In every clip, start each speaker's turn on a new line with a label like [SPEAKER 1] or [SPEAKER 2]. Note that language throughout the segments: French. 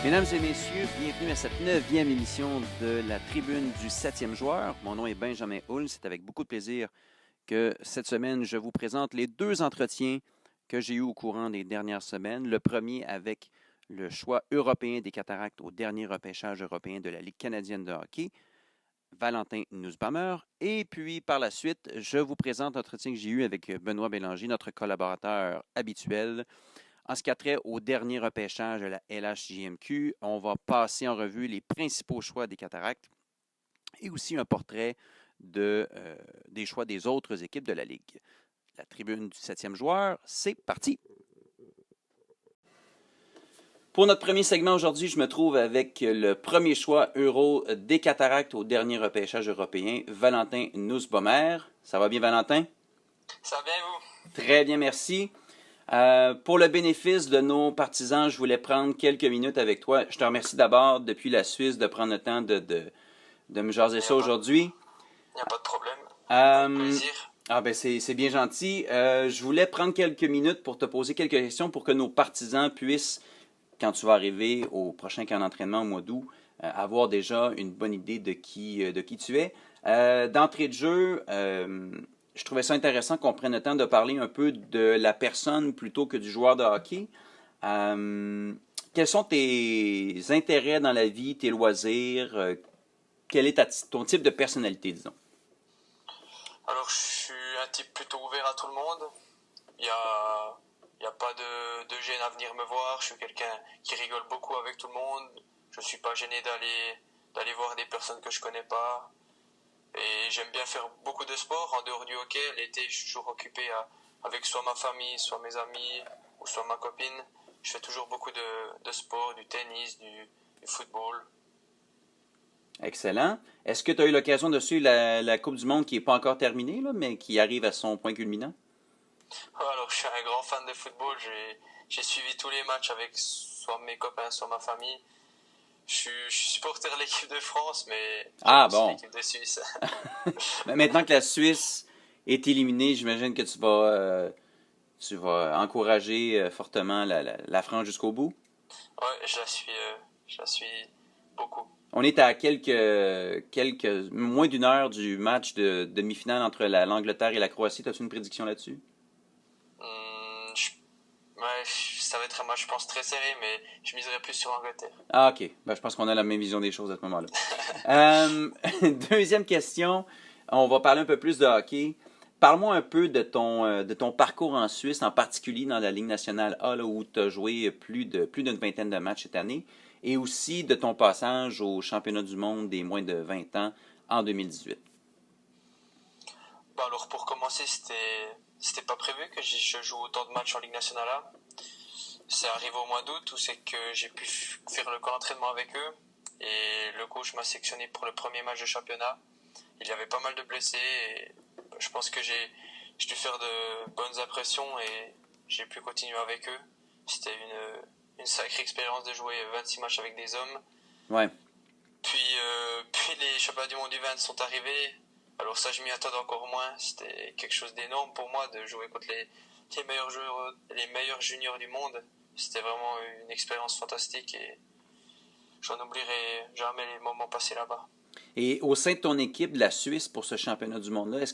[SPEAKER 1] Mesdames et messieurs, bienvenue à cette 9e émission de la Tribune du 7e joueur. Mon nom est Benjamin Hull. C'est avec beaucoup de plaisir que cette semaine, je vous présente les deux entretiens que j'ai eus au courant des dernières semaines. Le premier avec le choix européen des Cataractes au dernier repêchage européen de la Ligue canadienne de hockey, Valentin Nussbaumer. Et puis, par la suite, je vous présente l'entretien que j'ai eu avec Benoît Bélanger, notre collaborateur habituel. En ce qui a trait au dernier repêchage de la LHJMQ, on va passer en revue les principaux choix des Cataractes et aussi un portrait des choix des autres équipes de la Ligue. La tribune du 7e joueur, c'est parti! Pour notre premier segment aujourd'hui, je me trouve avec le premier choix euro des Cataractes au dernier repêchage européen, Valentin Nussbaumer. Ça va bien, Valentin?
[SPEAKER 2] Ça va bien, vous?
[SPEAKER 1] Très bien, merci. Pour le bénéfice de nos partisans, je voulais prendre quelques minutes avec toi. Je te remercie d'abord, depuis la Suisse, de prendre le temps de me jaser ça aujourd'hui.
[SPEAKER 2] Il n'y a pas de problème. Avec plaisir.
[SPEAKER 1] C'est bien gentil. Je voulais prendre quelques minutes pour te poser quelques questions pour que nos partisans puissent, quand tu vas arriver au prochain camp d'entraînement au mois d'août, avoir déjà une bonne idée de qui tu es. D'entrée de jeu, je trouvais ça intéressant qu'on prenne le temps de parler un peu de la personne plutôt que du joueur de hockey. Quels sont tes intérêts dans la vie, tes loisirs? Quel est ton type de personnalité, disons?
[SPEAKER 2] Alors, je suis un type plutôt ouvert à tout le monde. Il y a pas de gêne à venir me voir. Je suis quelqu'un qui rigole beaucoup avec tout le monde. Je ne suis pas gêné d'aller voir des personnes que je connais pas. Et j'aime bien faire beaucoup de sport en dehors du hockey. L'été, je suis toujours occupé avec soit ma famille, soit mes amis, ou soit ma copine. Je fais toujours beaucoup de sport, du tennis, du football.
[SPEAKER 1] Excellent. Est-ce que tu as eu l'occasion de suivre la Coupe du Monde qui n'est pas encore terminée, là, mais qui arrive à son point culminant?
[SPEAKER 2] Alors, je suis un grand fan de football. J'ai suivi tous les matchs avec soit mes copains, soit ma famille. Je suis supporter de l'équipe de France, mais j'aime aussi l'équipe de Suisse.
[SPEAKER 1] Maintenant que la Suisse est éliminée, j'imagine que tu vas encourager fortement la France jusqu'au bout?
[SPEAKER 2] Oui, je la suis beaucoup.
[SPEAKER 1] On est à moins d'une heure du match de demi-finale entre l'Angleterre et la Croatie. As-tu une prédiction là-dessus?
[SPEAKER 2] Ça va être un match, je pense, très serré, mais je miserai plus sur l'Angleterre.
[SPEAKER 1] Ah, ok. Je pense qu'on a la même vision des choses à ce moment-là. Deuxième question. On va parler un peu plus de hockey. Parle-moi un peu de ton parcours en Suisse, en particulier dans la Ligue nationale A, là, où tu as joué plus d'une vingtaine de matchs cette année, et aussi de ton passage au championnat du monde des moins de 20 ans en 2018.
[SPEAKER 2] Alors, pour commencer, c'était pas prévu que je joue autant de matchs en Ligue nationale A. C'est arrivé au mois d'août où c'est que j'ai pu faire le camp d'entraînement avec eux et le coach m'a sélectionné pour le premier match de championnat. Il y avait pas mal de blessés et je pense que j'ai dû faire de bonnes impressions et j'ai pu continuer avec eux. C'était une sacrée expérience de jouer 26 matchs avec des hommes.
[SPEAKER 1] Ouais.
[SPEAKER 2] Puis les championnats du monde du 20 sont arrivés. Alors ça, je m'y attendais encore moins. C'était quelque chose d'énorme pour moi de jouer contre les meilleurs joueurs, les meilleurs juniors du monde. C'était vraiment une expérience fantastique et j'en oublierai jamais les moments passés là-bas.
[SPEAKER 1] Et au sein de ton équipe de la Suisse pour ce championnat du monde-là, est-ce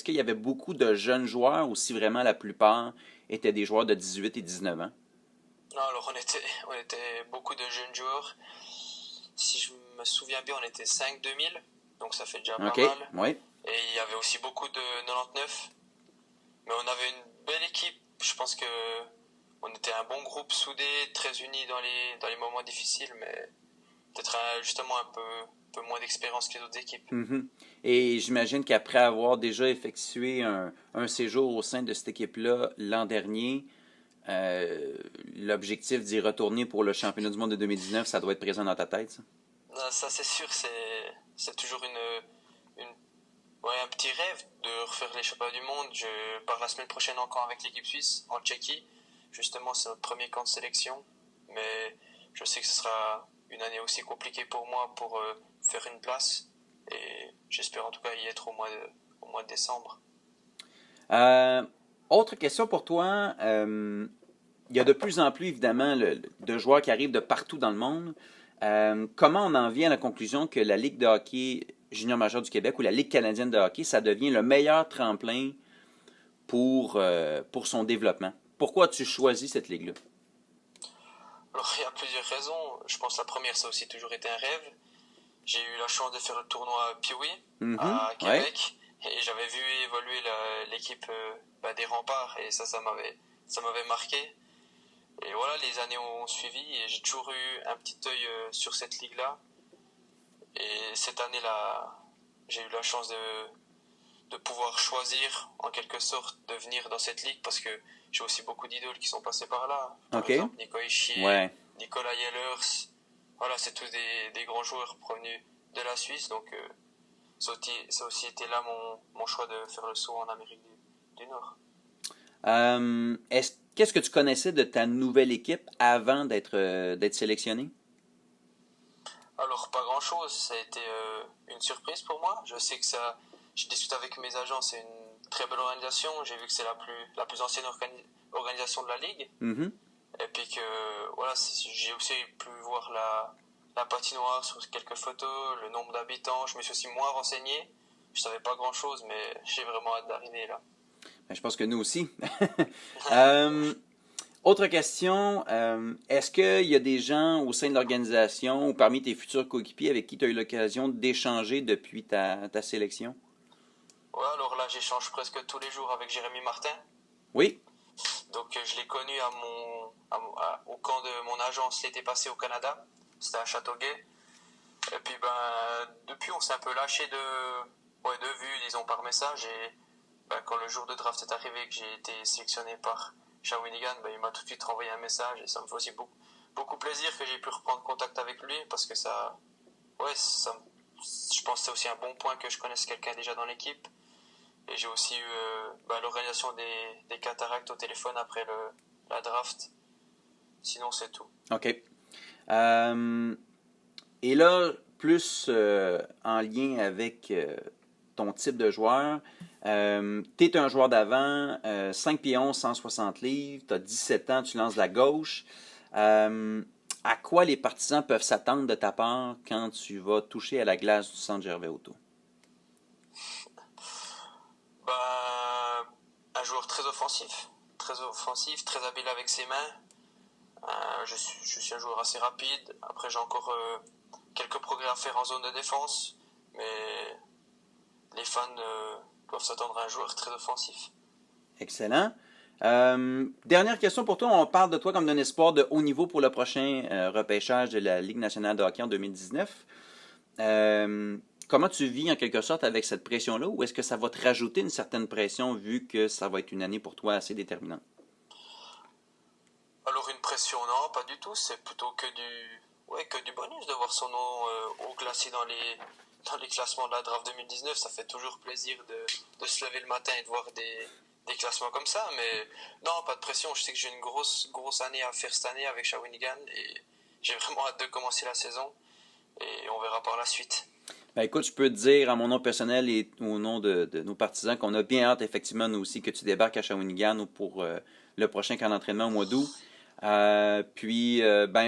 [SPEAKER 1] qu'il y avait beaucoup de jeunes joueurs ou si vraiment la plupart étaient des joueurs de 18 et 19 ans?
[SPEAKER 2] Non, alors on était beaucoup de jeunes joueurs. Si je me souviens bien, on était 5-2000, donc ça fait déjà pas mal.
[SPEAKER 1] Ouais.
[SPEAKER 2] Et il y avait aussi beaucoup de 99. Mais on avait une belle équipe. Je pense que on était un bon groupe soudé, très unis dans les moments difficiles, mais peut-être justement un peu moins d'expérience que les autres équipes.
[SPEAKER 1] Mm-hmm. Et j'imagine qu'après avoir déjà effectué un séjour au sein de cette équipe-là l'an dernier, l'objectif d'y retourner pour le championnat du monde de 2019, ça doit être présent dans ta tête, ça?
[SPEAKER 2] Non, ça c'est sûr, c'est toujours un petit rêve de refaire les championnats du monde. Je pars la semaine prochaine encore avec l'équipe suisse en Tchéquie. Justement, c'est notre premier camp de sélection. Mais je sais que ce sera une année aussi compliquée pour moi pour faire une place. Et j'espère en tout cas y être au mois de décembre.
[SPEAKER 1] Autre question pour toi. il y a de plus en plus, évidemment, de joueurs qui arrivent de partout dans le monde. Comment on en vient à la conclusion que la Ligue de hockey junior majeur du Québec ou la Ligue canadienne de hockey, ça devient le meilleur tremplin pour son développement? Pourquoi as-tu choisi cette ligue-là?
[SPEAKER 2] Alors, il y a plusieurs raisons. Je pense que la première, ça a aussi toujours été un rêve. J'ai eu la chance de faire le tournoi Pee-Wee à
[SPEAKER 1] Ouais.
[SPEAKER 2] Québec et j'avais vu évoluer l'équipe des Remparts et ça m'avait marqué. Et voilà, les années ont suivi et j'ai toujours eu un petit œil sur cette ligue-là. Et cette année-là, j'ai eu la chance de pouvoir choisir en quelque sorte de venir dans cette ligue parce que j'ai aussi beaucoup d'idoles qui sont passés par là. Par
[SPEAKER 1] OK.
[SPEAKER 2] exemple, Nico Hischier,
[SPEAKER 1] Ouais.
[SPEAKER 2] Nicolas Ehlers. Voilà, c'est tous des grands joueurs provenus de la Suisse. Donc, ça a aussi été là mon choix de faire le saut en Amérique du Nord.
[SPEAKER 1] Qu'est-ce que tu connaissais de ta nouvelle équipe avant d'être sélectionné?
[SPEAKER 2] Alors, pas grand-chose. Ça a été une surprise pour moi. Je sais que ça. J'ai discuté avec mes agents, c'est une très belle organisation. J'ai vu que c'est la plus ancienne organisation de la Ligue.
[SPEAKER 1] Mm-hmm.
[SPEAKER 2] Et puis que, voilà, j'ai aussi pu voir la patinoire sur quelques photos, le nombre d'habitants. Je me suis aussi moins renseigné. Je savais pas grand-chose, mais j'ai vraiment hâte d'arriver là.
[SPEAKER 1] Ben, je pense que nous aussi. Autre question, est-ce qu'il y a des gens au sein de l'organisation ou parmi tes futurs coéquipiers avec qui tu as eu l'occasion d'échanger depuis ta sélection?
[SPEAKER 2] Ouais, alors là, j'échange presque tous les jours avec Jérémy Martin.
[SPEAKER 1] Oui.
[SPEAKER 2] Donc, je l'ai connu au camp de mon agence l'été passé au Canada. C'était à Châteauguay. Et puis, depuis, on s'est un peu lâché de vue, disons, par message. Et quand le jour de draft est arrivé, que j'ai été sélectionné par Shawinigan, il m'a tout de suite renvoyé un message. Et ça me fait aussi beaucoup, beaucoup plaisir que j'ai pu reprendre contact avec lui parce que je pense que c'est aussi un bon point que je connaisse quelqu'un déjà dans l'équipe. Et j'ai aussi eu l'organisation des cataractes au téléphone après la draft. Sinon, c'est tout.
[SPEAKER 1] OK. Et là, plus en lien avec ton type de joueur, tu es un joueur d'avant, 5 pieds 11, 160 livres, tu as 17 ans, tu lances de la gauche. À quoi les partisans peuvent s'attendre de ta part quand tu vas toucher à la glace du centre Gervais-Auto?
[SPEAKER 2] Un joueur très offensif, très habile avec ses mains. Je suis un joueur assez rapide. Après, j'ai encore quelques progrès à faire en zone de défense, mais les fans doivent s'attendre à un joueur très offensif.
[SPEAKER 1] Excellent. Dernière question pour toi. On parle de toi comme d'un espoir de haut niveau pour le prochain repêchage de la Ligue nationale de hockey en 2019. Comment tu vis en quelque sorte avec cette pression-là ou est-ce que ça va te rajouter une certaine pression vu que ça va être une année pour toi assez déterminante?
[SPEAKER 2] Alors une pression, non, pas du tout. C'est plutôt que du bonus de voir son nom haut classé dans les classements de la draft 2019. Ça fait toujours plaisir de se lever le matin et de voir des classements comme ça. Mais non, pas de pression. Je sais que j'ai une grosse année à faire cette année avec Shawinigan et j'ai vraiment hâte de commencer la saison et on verra par la suite.
[SPEAKER 1] Ben écoute, je peux te dire à mon nom personnel et au nom de nos partisans qu'on a bien hâte effectivement nous aussi que tu débarques à Shawinigan pour le prochain camp d'entraînement au mois d'août. Ben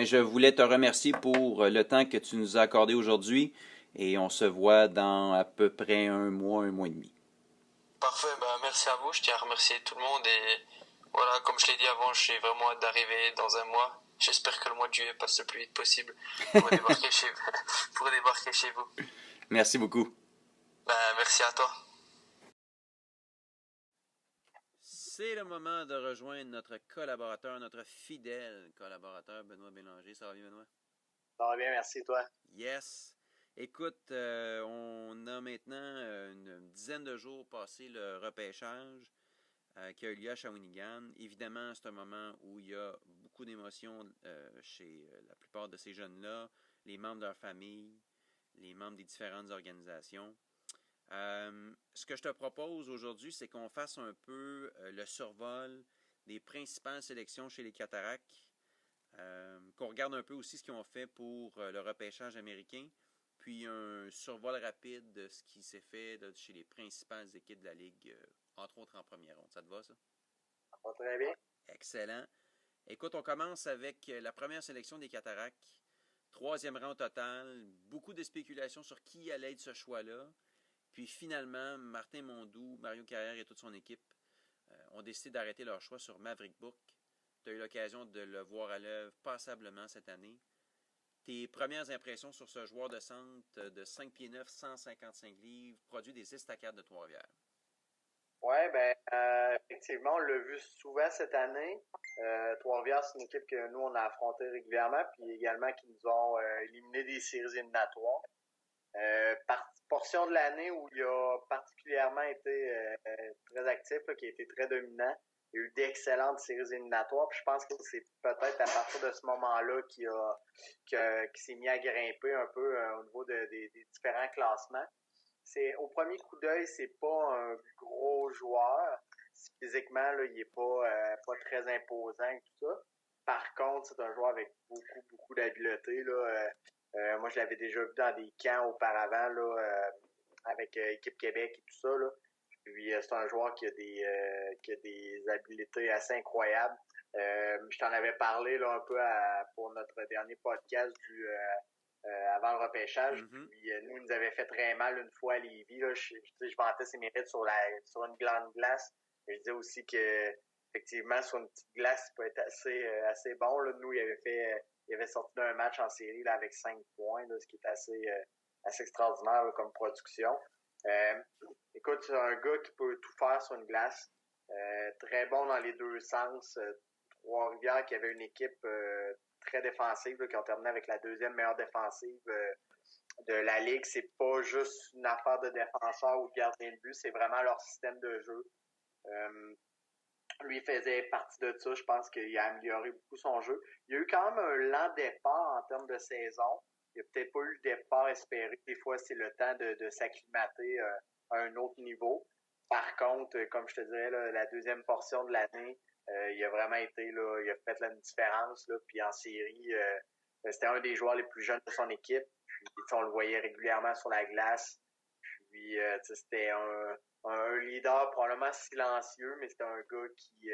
[SPEAKER 1] je voulais te remercier pour le temps que tu nous as accordé aujourd'hui et on se voit dans à peu près un mois et demi.
[SPEAKER 2] Parfait, merci à vous. Je tiens à remercier tout le monde et voilà, comme je l'ai dit avant, j'ai vraiment hâte d'arriver dans un mois. J'espère que le mois de juillet passe le plus vite possible pour débarquer pour débarquer chez vous.
[SPEAKER 1] Merci beaucoup.
[SPEAKER 2] Merci à toi.
[SPEAKER 1] C'est le moment de rejoindre notre collaborateur, notre fidèle collaborateur, Benoît Bélanger. Ça va bien, Benoît?
[SPEAKER 3] Ça va bien, merci, toi.
[SPEAKER 1] Yes. Écoute, on a maintenant une dizaine de jours passé le repêchage qui a eu lieu à Shawinigan. Évidemment, c'est un moment où il y a beaucoup d'émotions chez la plupart de ces jeunes-là, les membres de leur famille, les membres des différentes organisations. Ce que je te propose aujourd'hui, c'est qu'on fasse un peu le survol des principales sélections chez les Cataractes, qu'on regarde un peu aussi ce qu'ils ont fait pour le repêchage américain, puis un survol rapide de ce qui s'est fait là, chez les principales équipes de la Ligue, entre autres en première ronde. Ça te va, ça?
[SPEAKER 3] Ça va très bien.
[SPEAKER 1] Excellent. Écoute, on commence avec la première sélection des Cataractes. 3e rang au total. Beaucoup de spéculations sur qui allait être ce choix-là. Puis finalement, Martin Mondou, Mario Carrière et toute son équipe ont décidé d'arrêter leur choix sur Maverick Bourque. Tu as eu l'occasion de le voir à l'œuvre passablement cette année. Tes premières impressions sur ce joueur de centre de 5 pieds 9, 155 livres, produit des estacades de Trois-Rivières?
[SPEAKER 3] Oui, effectivement, on l'a vu souvent cette année. Trois-Rivières, c'est une équipe que nous, on a affrontée régulièrement, puis également qui nous ont éliminé des séries éliminatoires. Portion de l'année où il a particulièrement été très actif, là, qui a été très dominant. Il y a eu d'excellentes séries éliminatoires. Puis je pense que c'est peut-être à partir de ce moment-là qu'il s'est mis à grimper un peu au niveau des différents classements. C'est au premier coup d'œil, c'est pas un gros joueur. Physiquement, là, il est pas très imposant et tout ça. Par contre, c'est un joueur avec beaucoup d'habileté. Moi, je l'avais déjà vu dans des camps auparavant là, avec Équipe Québec et tout ça. Là. Puis c'est un joueur qui a des habiletés assez incroyables. Je t'en avais parlé là un peu pour notre dernier podcast avant le repêchage.
[SPEAKER 1] Mm-hmm.
[SPEAKER 3] Puis nous, il nous avait fait très mal une fois à Lévis. Là. Je vantais ses mérites sur une grande glace. Je disais aussi que effectivement, sur une petite glace, il peut être assez bon. Là. Nous, il avait sorti d'un match en série là, avec 5 points, là, ce qui est assez extraordinaire là, comme production. Écoute, c'est un gars qui peut tout faire sur une glace. Très bon dans les deux sens. Trois-Rivières qui avait une équipe très défensive, là, qui ont terminé avec la 2e meilleure défensive de la Ligue. C'est pas juste une affaire de défenseur ou de gardien de but, c'est vraiment leur système de jeu. Lui faisait partie de ça. Je pense qu'il a amélioré beaucoup son jeu. Il y a eu quand même un lent départ en termes de saison. Il n'a peut-être pas eu le départ espéré. Des fois, c'est le temps de s'acclimater à un autre niveau. Par contre, comme je te dirais, là, la deuxième portion de l'année, il a vraiment été, là, il a fait la différence. Là, puis en série, c'était un des joueurs les plus jeunes de son équipe. Puis on le voyait régulièrement sur la glace. Puis c'était un leader probablement silencieux, mais c'était un gars qui,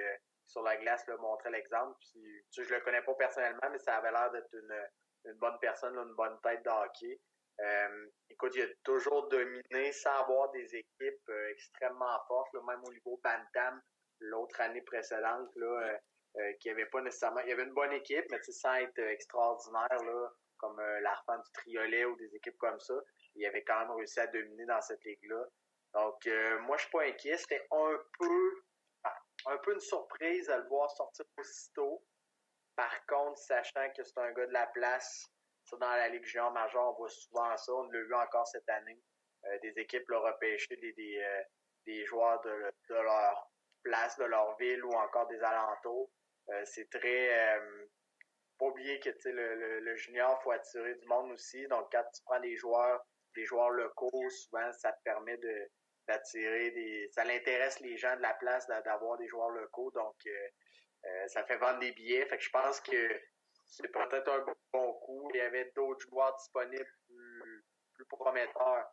[SPEAKER 3] sur la glace, là, montrait l'exemple. Puis, je le connais pas personnellement, mais ça avait l'air d'être une bonne personne, là, une bonne tête de hockey. Écoute, il a toujours dominé sans avoir des équipes extrêmement fortes, là, même au niveau Bantam, l'autre année précédente, là, qui avait pas nécessairement... Il y avait une bonne équipe, mais sans être extraordinaire, là, comme l'Arfan du Triolet ou des équipes comme ça. Il avait quand même réussi à dominer dans cette ligue-là. Donc, moi, je suis pas inquiet. C'était un peu une surprise de le voir sortir aussitôt. Par contre, sachant que c'est un gars de la place, ça, dans la Ligue junior majeure, on voit souvent ça. On l'a vu encore cette année. Des équipes l'ont repêché des joueurs de leur place, de leur ville ou encore des alentours. C'est très... pas oublier que le junior, il faut attirer du monde aussi. Donc, quand tu prends des joueurs locaux, souvent, ça te permet d'attirer ça l'intéresse les gens de la place d'avoir des joueurs locaux. Donc, ça fait vendre des billets. Fait que je pense que c'est peut-être un bon coup. Il y avait d'autres joueurs disponibles plus prometteurs.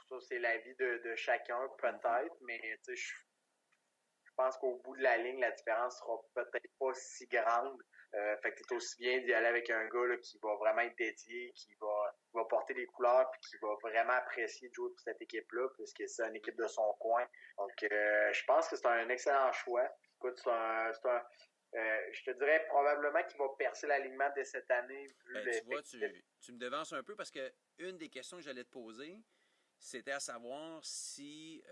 [SPEAKER 3] Ça, c'est l'avis de chacun, peut-être. Mais, tu sais, je pense qu'au bout de la ligne, la différence sera peut-être pas si grande. Fait que t'es aussi bien d'y aller avec un gars là, qui va vraiment être dédié, qui va porter les couleurs puis qui va vraiment apprécier de jouer pour cette équipe-là, puisque c'est une équipe de son coin. Donc, je pense que c'est un excellent choix. Écoute, je te dirais probablement qu'il va percer l'alignement dès cette année.
[SPEAKER 1] Tu vois, tu me devances un peu parce que une des questions que j'allais te poser, c'était à savoir si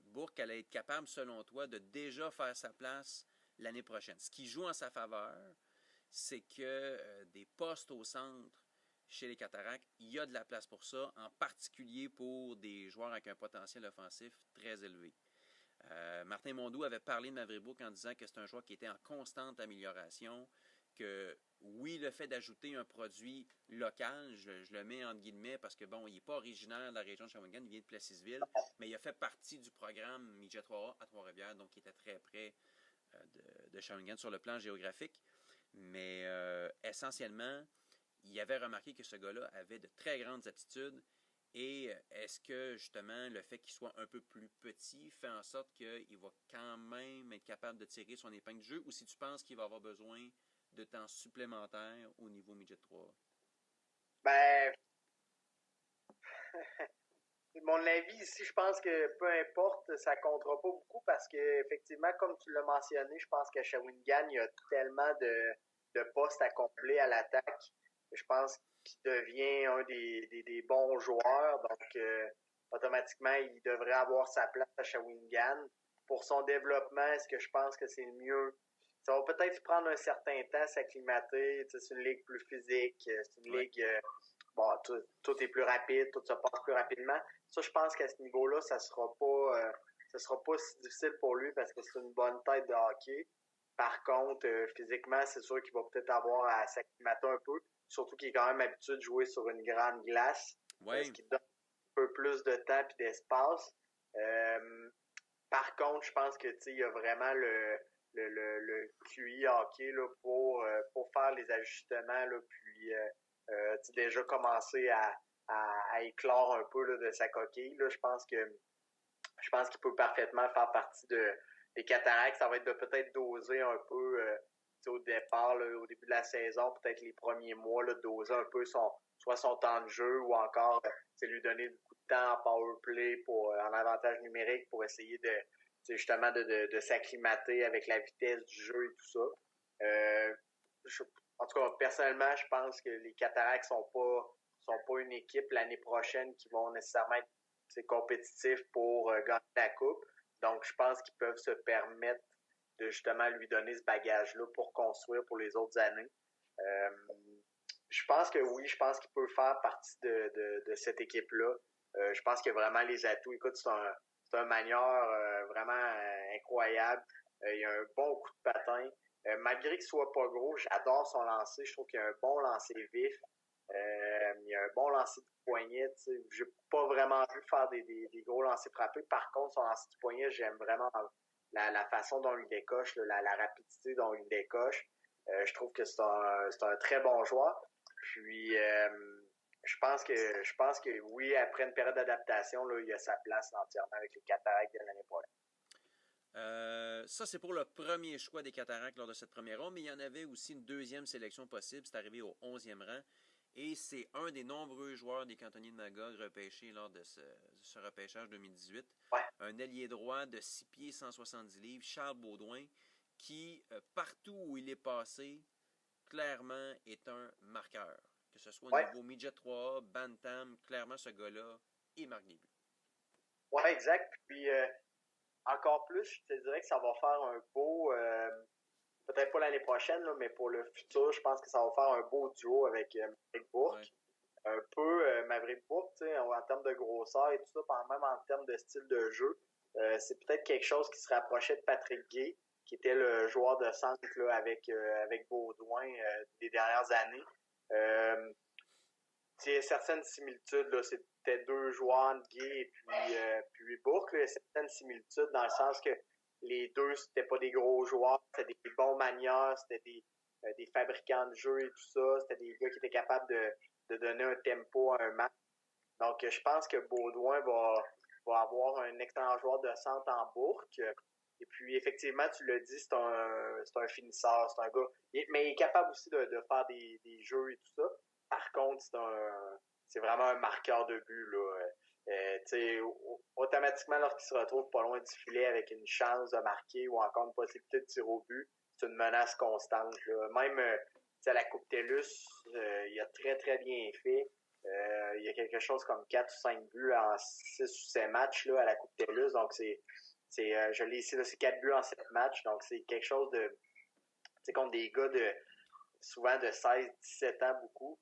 [SPEAKER 1] Bourque allait être capable, selon toi, de déjà faire sa place l'année prochaine. Ce qui joue en sa faveur, c'est que des postes au centre chez les Cataractes, il y a de la place pour ça, en particulier pour des joueurs avec un potentiel offensif très élevé. Martin Mondou avait parlé de Maverick Bourque en disant que c'est un joueur qui était en constante amélioration, que oui, le fait d'ajouter un produit local, je le mets entre guillemets parce que bon, il n'est pas originaire de la région de Shawinigan, il vient de Plessisville, mais il a fait partie du programme Midget 3A à Trois-Rivières, donc il était très près de Shawinigan sur le plan géographique. Mais essentiellement, il avait remarqué que ce gars-là avait de très grandes aptitudes Et est-ce que, justement, le fait qu'il soit un peu plus petit fait en sorte qu'il va quand même être capable de tirer son épingle du jeu, ou si tu penses qu'il va avoir besoin de temps supplémentaire au niveau midget 3?
[SPEAKER 3] Ben, mon avis ici, je pense que peu importe, ça comptera pas beaucoup parce que effectivement, comme tu l'as mentionné, je pense qu'à Shawinigan, il y a tellement de postes à combler à l'attaque. Je pense qu'il devient un des bons joueurs. Donc, automatiquement, il devrait avoir sa place à Shawinigan. Pour son développement, est-ce que je pense que c'est le mieux? Ça va peut-être prendre un certain temps à s'acclimater. C'est une ligue plus physique, c'est une
[SPEAKER 1] Ouais.
[SPEAKER 3] ligue bon, tout est plus rapide, tout se passe plus rapidement. Ça, je pense qu'à ce niveau-là, ça sera pas si difficile pour lui parce que c'est une bonne tête de hockey. Par contre, physiquement, c'est sûr qu'il va peut-être avoir à s'acclimater un peu, surtout qu'il est quand même habitué de jouer sur une grande glace, ce
[SPEAKER 1] Ouais.
[SPEAKER 3] qui donne un peu plus de temps et d'espace. Euh, Par contre, je pense que il y a vraiment le QI hockey là, pour faire les ajustements, là, puis déjà commencer à éclore un peu là, de sa coquille. Là, je pense qu'il peut parfaitement faire partie des cataractes. Ça va être de peut-être doser un peu au départ, là, au début de la saison, peut-être les premiers mois, là, doser un peu soit son temps de jeu ou encore lui donner beaucoup de temps en power play en avantage numérique pour essayer justement de s'acclimater avec la vitesse du jeu et tout ça. En tout cas, personnellement, je pense que les Cataractes sont pas une équipe l'année prochaine qui vont nécessairement être compétitifs pour gagner la coupe. Donc, je pense qu'ils peuvent se permettre de justement lui donner ce bagage-là pour construire pour les autres années. Euh, je pense que oui, je pense qu'il peut faire partie de cette équipe-là. Je pense qu'il a vraiment les atouts. Écoute, c'est un manieur vraiment incroyable. Il a un bon coup de patin. Malgré qu'il soit pas gros, j'adore son lancer. Je trouve qu'il a un bon lancer vif. Il a un bon lancer de poignet. Je n'ai pas vraiment vu faire des gros lancers frappés. Par contre, son lancer de poignet, j'aime vraiment la façon dont il décoche, la rapidité dont il décoche. Je trouve que c'est un très bon joueur. Puis je pense que oui, après une période d'adaptation, là, il a sa place entièrement avec les Cataractes de l'année prochaine.
[SPEAKER 1] Ça, c'est pour le premier choix des Cataractes lors de cette première ronde, mais il y en avait aussi une deuxième sélection possible. C'est arrivé au 11e rang. Et c'est un des nombreux joueurs des Cantonniers de Magog repêchés lors de ce repêchage 2018.
[SPEAKER 3] Ouais.
[SPEAKER 1] Un ailier droit de 6 pieds 170 livres, Charles Baudouin, qui, partout où il est passé, clairement est un marqueur. Que ce soit au niveau midget 3A, Bantam, clairement ce gars-là, il marque des buts.
[SPEAKER 3] Oui, exact. Puis encore plus, je te dirais que ça va faire un beau, peut-être pas l'année prochaine, là, mais pour le futur, je pense que ça va faire un beau duo avec Maverick Bourque.
[SPEAKER 1] Ouais.
[SPEAKER 3] Un peu Maverick Bourque, en termes de grosseur et tout ça, même en termes de style de jeu. C'est peut-être quelque chose qui se rapprochait de Patrick Gay, qui était le joueur de centre là, avec Baudouin des dernières années. Il y a certaines similitudes, là, c'était deux joueurs, Gay et puis Bourque. Là, il y a certaines similitudes dans le sens que les deux, c'était pas des gros joueurs, c'était des bons manières, c'était des fabricants de jeux et tout ça, c'était des gars qui étaient capables de donner un tempo à un match. Donc, je pense que Baudouin va avoir un excellent joueur de centre en Bourque. Et puis, effectivement, tu l'as dit, c'est un finisseur, c'est un gars. Mais il est capable aussi de faire des jeux et tout ça. Par contre, c'est vraiment un marqueur de but, là. Automatiquement, lorsqu'il se retrouve pas loin du filet avec une chance de marquer ou encore une possibilité de tir au but, c'est une menace constante, là. Même, à la Coupe TELUS, il a très, très bien fait. Il y a quelque chose comme 4 ou 5 buts en 6 ou 7 matchs là, à la Coupe TELUS. Donc, je l'ai ici, là, c'est 4 buts en 7 matchs. Donc, c'est quelque chose de... C'est contre des gars souvent de 16, 17 ans beaucoup.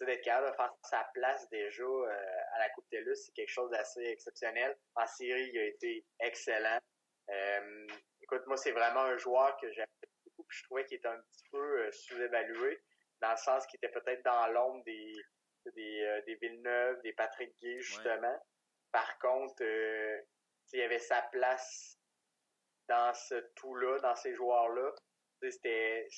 [SPEAKER 3] D'être capable de faire sa place déjà à la Coupe TELUS, c'est quelque chose d'assez exceptionnel. En série, il a été excellent. Écoute, moi, c'est vraiment un joueur que j'aime beaucoup. Puis je trouvais qu'il était un petit peu sous-évalué, dans le sens qu'il était peut-être dans l'ombre des Villeneuve, des Patrick Gay, justement. Ouais. Par contre, il y avait sa place dans ce tout-là, dans ces joueurs-là. C'était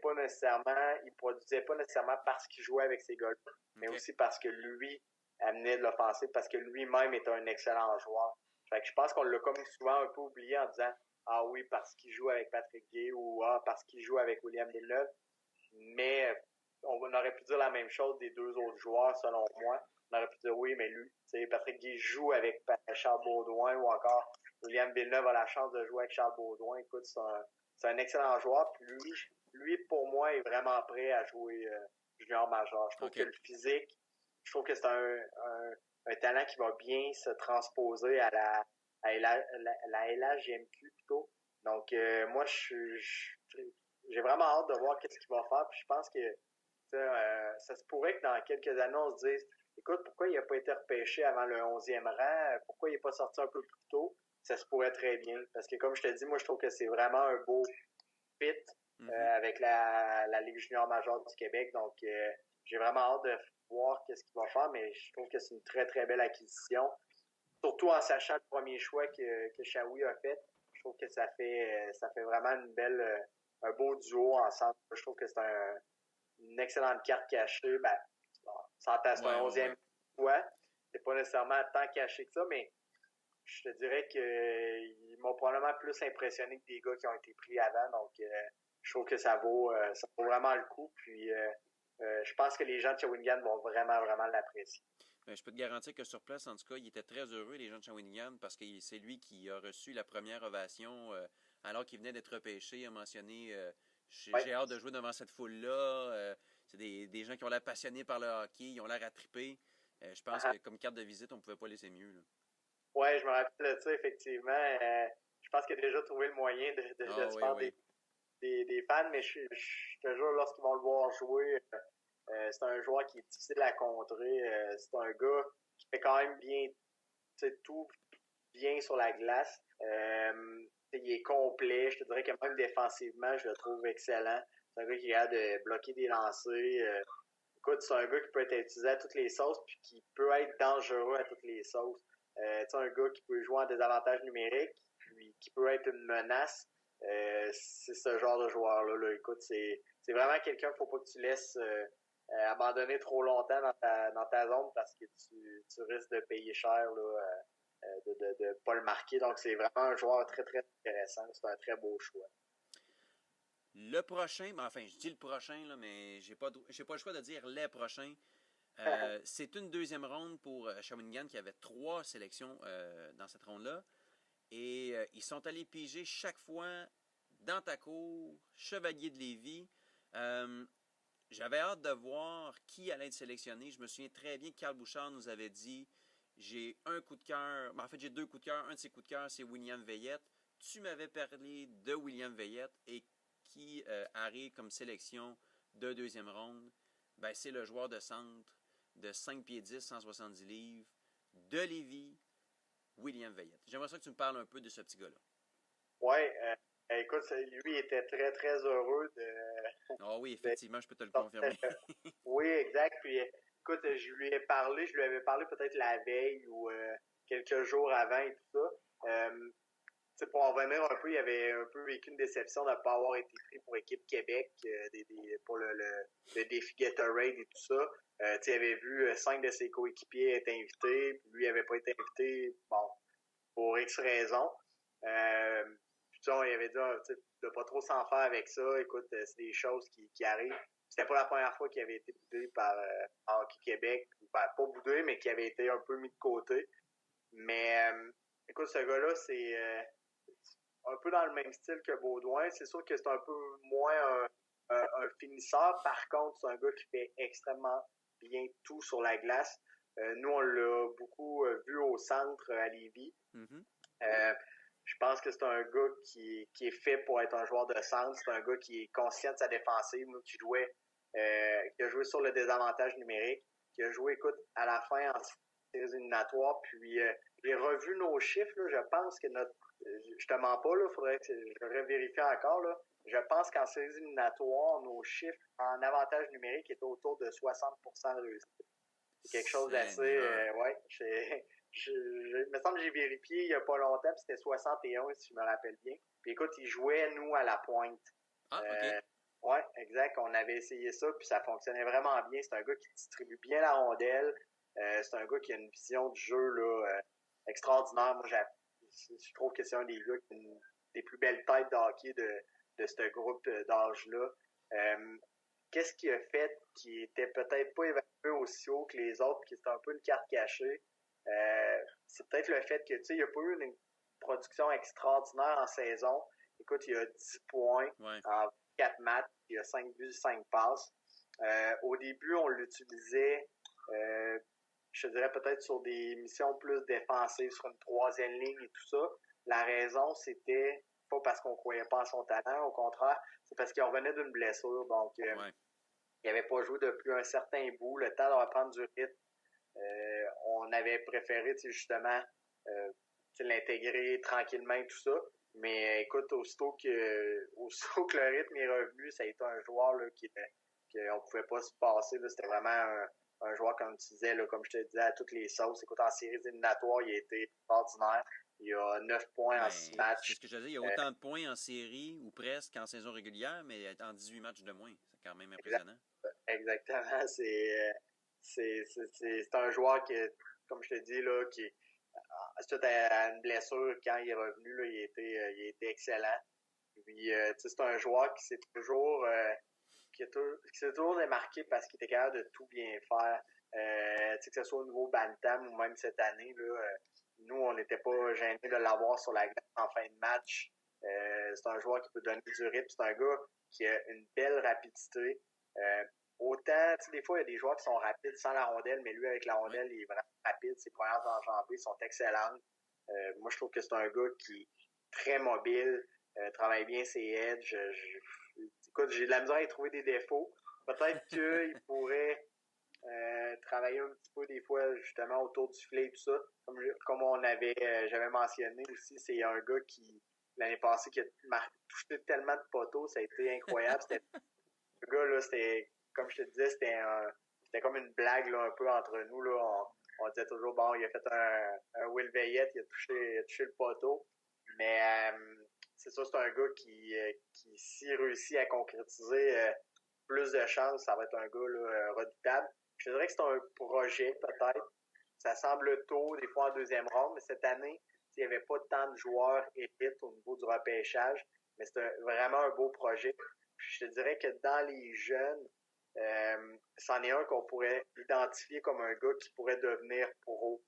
[SPEAKER 3] pas nécessairement, il produisait pas nécessairement parce qu'il jouait avec ces gars-là, mais aussi parce que lui amenait de l'offensive parce que lui-même est un excellent joueur. Fait que je pense qu'on l'a comme souvent un peu oublié en disant ah oui, parce qu'il joue avec Patrick Gay ou ah, parce qu'il joue avec William Villeneuve. Mais on aurait pu dire la même chose des deux autres joueurs, selon moi. On aurait pu dire oui, mais lui, Patrick Gay joue avec Charles Baudouin ou encore William Villeneuve a la chance de jouer avec Charles Baudouin. Écoute, c'est un excellent joueur. Puis lui, pour moi, est vraiment prêt à jouer junior major. Je trouve que le physique, je trouve que c'est un talent qui va bien se transposer à la LHGMQ plutôt. Donc, moi, j'ai vraiment hâte de voir qu'est-ce qu'il va faire. Puis je pense que ça se pourrait que dans quelques années, on se dise écoute, pourquoi il n'a pas été repêché avant le 11e rang? Pourquoi il n'est pas sorti un peu plus tôt? Ça se pourrait très bien. Parce que comme je te dis, moi, je trouve que c'est vraiment un beau fit avec la Ligue junior majeure du Québec. Donc, j'ai vraiment hâte de voir qu'est-ce qu'il va faire, mais je trouve que c'est une très, très belle acquisition. Surtout en sachant le premier choix que Shawi a fait. Je trouve que ça fait vraiment un beau duo ensemble. Je trouve que c'est une excellente carte cachée. Ben, c'est un 11e choix. C'est pas nécessairement tant caché que ça, mais je te dirais qu'ils m'ont probablement plus impressionné que des gars qui ont été pris avant. Donc, je trouve que ça vaut vraiment le coup. Puis, je pense que les gens de Shawinigan vont vraiment, vraiment l'apprécier.
[SPEAKER 1] Je peux te garantir que sur place, en tout cas, ils étaient très heureux, les gens de Shawinigan, parce que c'est lui qui a reçu la première ovation alors qu'il venait d'être repêché. Il a mentionné j'ai hâte de jouer devant cette foule-là. C'est des gens qui ont l'air passionnés par le hockey, ils ont l'air à triper. Je pense que comme carte de visite, on ne pouvait pas laisser mieux.
[SPEAKER 3] Oui, je me rappelle de ça, effectivement. Je pense qu'il a déjà trouvé le moyen de se faire des fans, mais je te jure, lorsqu'ils vont le voir jouer, c'est un joueur qui est difficile à contrer. C'est un gars qui fait quand même bien tout bien sur la glace. Il est complet. Je te dirais que même défensivement, je le trouve excellent. C'est un gars qui a de bloquer des lancers. Écoute, c'est un gars qui peut être utilisé à toutes les sauces puis qui peut être dangereux à toutes les sauces. Un gars qui peut jouer en désavantage numérique puis qui peut être une menace. C'est ce genre de joueur-là. Là. Écoute, c'est vraiment quelqu'un qu'il ne faut pas que tu laisses abandonner trop longtemps dans ta zone parce que tu risques de payer cher là, de pas le marquer. Donc, c'est vraiment un joueur très, très intéressant. C'est un très beau choix.
[SPEAKER 1] Le prochain, enfin, je dis le prochain, là, mais j'ai pas le choix de dire les prochains. C'est une deuxième ronde pour Shawinigan qui avait 3 sélections dans cette ronde-là. Et ils sont allés piger chaque fois dans ta cour, Chevalier de Lévis. J'avais hâte de voir qui allait être sélectionné. Je me souviens très bien que Carl Bouchard nous avait dit j'ai un coup de cœur. En fait, j'ai 2 coups de cœur. Un de ces coups de cœur, c'est William Veillette. Tu m'avais parlé de William Veillette et qui arrive comme sélection de deuxième ronde. Ben, c'est le joueur de centre de 5 pieds 10, 170 livres de Lévis, William Veillette. J'aimerais ça que tu me parles un peu de ce petit gars-là.
[SPEAKER 3] Oui, écoute, lui était très, très heureux de...
[SPEAKER 1] Ah oui, effectivement, je peux te le confirmer.
[SPEAKER 3] Oui, exact. Puis, écoute, je lui avais parlé peut-être la veille ou quelques jours avant et tout ça. Pour en revenir un peu, il avait un peu vécu une déception de ne pas avoir été pris pour Équipe Québec pour le défi Gatorade et tout ça. Il avait vu 5 de ses coéquipiers être invités, puis lui, il n'avait pas été invité, bon, pour X raisons. Il avait dit de pas trop s'en faire avec ça. Écoute, c'est des choses qui arrivent. C'était pas la première fois qu'il avait été boudé par Hockey Québec. Ben, pas boudé, mais qui avait été un peu mis de côté. Mais écoute, ce gars-là, c'est un peu dans le même style que Baudouin. C'est sûr que c'est un peu moins un finisseur. Par contre, c'est un gars qui fait extrêmement bien tout sur la glace. Nous, on l'a beaucoup vu au centre à Lévis. Mm-hmm. Je pense que c'est un gars qui est fait pour être un joueur de centre. C'est un gars qui est conscient de sa défensive, qui a joué sur le désavantage numérique, qui a joué, écoute, à la fin en séries éliminatoires. Puis, j'ai revu nos chiffres. Là, je pense que je te mens pas, il faudrait que je revérifie encore. Là. Je pense qu'en séries éliminatoires, nos chiffres en avantage numérique étaient autour de 60% de réussite. C'est quelque chose d'assez... il me semble que j'ai vérifié il n'y a pas longtemps, puis c'était 61, si je me rappelle bien. Puis écoute, il jouait, nous, à la pointe.
[SPEAKER 1] Ah, OK.
[SPEAKER 3] Oui, exact. On avait essayé ça, puis ça fonctionnait vraiment bien. C'est un gars qui distribue bien la rondelle. C'est un gars qui a une vision du jeu là, extraordinaire. Moi, je trouve que c'est un des gars qui a des plus belles têtes de hockey de ce groupe d'âge-là. Qu'est-ce qu'il a fait qui était peut-être pas évalué aussi haut que les autres, qui était un peu une carte cachée? C'est peut-être le fait que, tu sais, il n'y a pas eu une production extraordinaire en saison. Écoute, il y a 10 points en 4 matchs, il y a 5 buts, 5 passes. Au début, on l'utilisait, je dirais peut-être sur des missions plus défensives, sur une troisième ligne et tout ça. La raison, c'était pas parce qu'on croyait pas à son talent, au contraire, c'est parce qu'il revenait d'une blessure. Donc, il n'avait pas joué depuis un certain bout, le temps de reprendre du rythme. On avait préféré, justement, l'intégrer tranquillement et tout ça. Mais écoute, aussitôt que le rythme est revenu, ça a été un joueur là, qu'on pouvait pas se passer. Là. C'était vraiment un joueur, comme tu disais, là, comme je te disais, à toutes les sauces. Écoute, en séries éliminatoires, il a été ordinaire. Il y a 9 points en 6 matchs.
[SPEAKER 1] C'est ce que je disais, il y a autant de points en série, ou presque, qu'en saison régulière, mais en 18 matchs de moins. C'est quand même impressionnant.
[SPEAKER 3] Exactement. C'est un joueur qui, comme je te dis, là, qui suite à une blessure, quand il est revenu, là, il était excellent. Puis, c'est un joueur qui s'est toujours démarqué parce qu'il était capable de tout bien faire. Que ce soit au niveau Bantam ou même cette année, là, nous, on n'était pas gênés de l'avoir sur la glace en fin de match. C'est un joueur qui peut donner du rythme. C'est un gars qui a une belle rapidité. Autant, des fois, il y a des joueurs qui sont rapides sans la rondelle, mais lui, avec la rondelle, il est vraiment rapide. Ses premières enjambées sont excellentes. Moi, je trouve que c'est un gars qui est très mobile, travaille bien ses edges. Écoute, j'ai de la misère à y trouver des défauts. Peut-être qu'il pourrait travailler un petit peu des fois, justement, autour du filet et tout ça. Comme j'avais mentionné aussi, c'est un gars qui, l'année passée, qui a touché tellement de poteaux, ça a été incroyable. Le gars, là, c'était, comme je te disais, c'était comme une blague, là, un peu entre nous, là. On disait toujours, bon, il a fait un Will Veillette, il a touché le poteau. Mais, c'est ça, c'est un gars qui s'il réussit à concrétiser plus de chances, ça va être un gars là, redoutable. Je dirais que c'est un projet, peut-être. Ça semble tôt, des fois en deuxième ronde, mais cette année, il n'y avait pas tant de joueurs élites au niveau du repêchage, mais c'est vraiment un beau projet. Puis je te dirais que dans les jeunes, c'en est un qu'on pourrait identifier comme un gars qui pourrait devenir pro.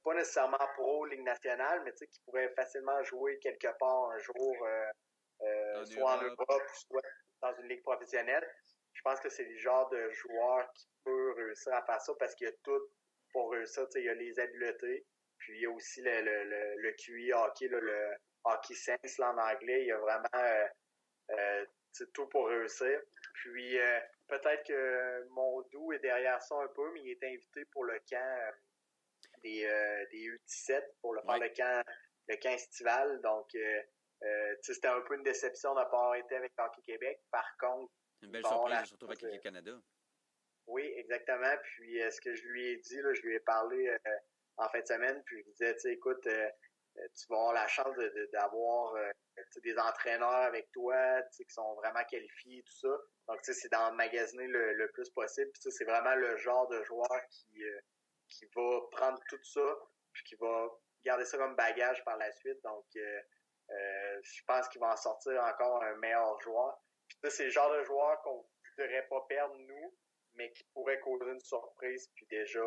[SPEAKER 3] Pas nécessairement pro Ligue nationale, mais qui pourrait facilement jouer quelque part un jour, soit en Europe, soit dans une ligue professionnelle. Je pense que c'est le genre de joueur qui peut réussir à faire ça parce qu'il y a tout pour réussir. Il y a les habiletés, puis il y a aussi le QI hockey, là, le hockey sense là, en anglais. Il y a vraiment tout pour réussir. Puis peut-être que Mondou est derrière ça un peu, mais il est invité pour le camp des U17 pour faire le camp estival. Donc, c'était un peu une déception de ne pas avoir été avec Hockey Québec. Par contre,
[SPEAKER 1] une belle surprise, surtout avec l'équipe Canada.
[SPEAKER 3] Oui, exactement. Puis, ce que je lui ai dit, là, je lui ai parlé en fin de semaine, puis je lui disais, écoute, tu vas avoir la chance d'avoir des entraîneurs avec toi qui sont vraiment qualifiés, tout ça. Donc, c'est d'emmagasiner le plus possible. Puis, c'est vraiment le genre de joueur qui va prendre tout ça, puis qui va garder ça comme bagage par la suite. Donc, je pense qu'il va en sortir encore un meilleur joueur. Puis, c'est le genre de joueur qu'on ne devrait pas perdre, nous, mais qui pourrait causer une surprise, puis déjà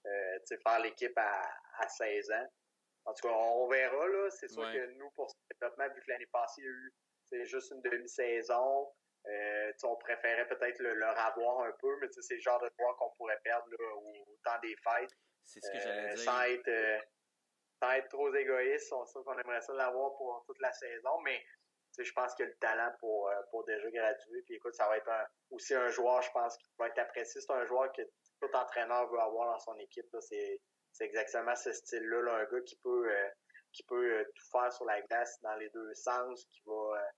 [SPEAKER 3] faire l'équipe à 16 ans. En tout cas, on verra, là. C'est sûr que nous, pour ce développement, vu que l'année passée, il y a eu juste une demi-saison, on préférait peut-être leur avoir un peu, mais c'est le genre de joueur qu'on pourrait perdre là, au temps des fêtes.
[SPEAKER 1] C'est ce que j'allais dire.
[SPEAKER 3] Sans être trop égoïste, on sait qu'on aimerait ça l'avoir pour toute la saison, mais je pense qu'il a le talent pour déjà graduer. Puis écoute, ça va être aussi un joueur, je pense, qui va être apprécié. C'est un joueur que tout entraîneur veut avoir dans son équipe. Là. C'est exactement ce style-là, là, un gars qui peut tout faire sur la glace dans les deux sens, qui va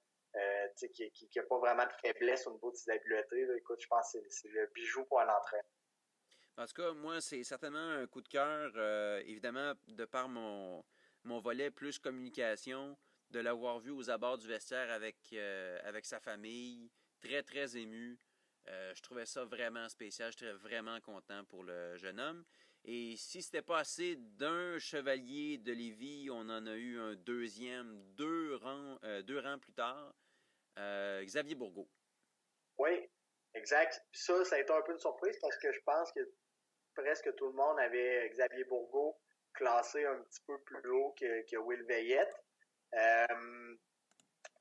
[SPEAKER 3] qui a pas vraiment de faiblesse au niveau de ses habiletés. Là. Écoute, je pense que c'est le bijou pour un entraîneur.
[SPEAKER 1] En tout cas, moi, c'est certainement un coup de cœur, évidemment, de par mon volet plus communication, de l'avoir vu aux abords du vestiaire avec sa famille, très, très ému. Je trouvais ça vraiment spécial. J'étais vraiment content pour le jeune homme. Et si c'était pas assez d'un chevalier de Lévis, on en a eu un deuxième, deux rangs plus tard, Xavier Bourgault.
[SPEAKER 3] Oui, exact. Puis ça a été un peu une surprise parce que je pense que presque tout le monde avait Xavier Bourgault classé un petit peu plus haut que Will Veillette.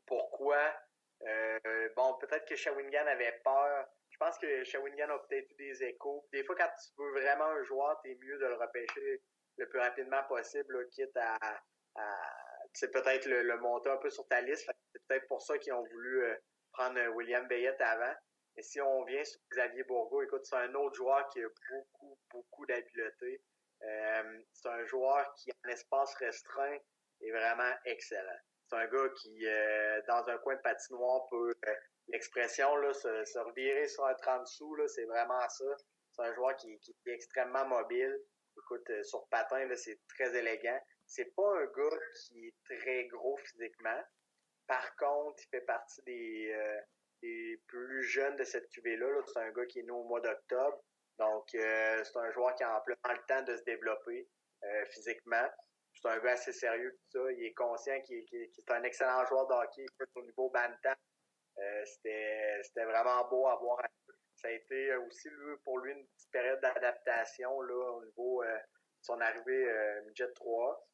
[SPEAKER 3] Pourquoi? Bon, peut-être que Shawinigan avait peur. Je pense que Shawinigan a peut-être eu des échos. Des fois, quand tu veux vraiment un joueur, t'es mieux de le repêcher le plus rapidement possible, là, quitte à peut-être le monter un peu sur ta liste. C'est peut-être pour ça qu'ils ont voulu prendre William Veillette avant. Et si on vient sur Xavier Bourgault, écoute, c'est un autre joueur qui a beaucoup, beaucoup d'habileté. C'est un joueur qui, en espace restreint, est vraiment excellent. C'est un gars qui, dans un coin de patinoire, peut, l'expression, là, se revirer sur un 30 sous, là, c'est vraiment ça. C'est un joueur qui est extrêmement mobile. Écoute, sur patin, là, c'est très élégant. C'est pas un gars qui est très gros physiquement. Par contre, il fait partie des plus jeunes de cette cuvée-là. Là. C'est un gars qui est né au mois d'octobre. Donc, c'est un joueur qui a amplement le temps de se développer physiquement. C'est un gars assez sérieux, tout ça. Il est conscient qu'il est un excellent joueur de hockey. Au niveau bantam, c'était vraiment beau à voir. Ça a été aussi pour lui une petite période d'adaptation là, au niveau de son arrivée midget 3.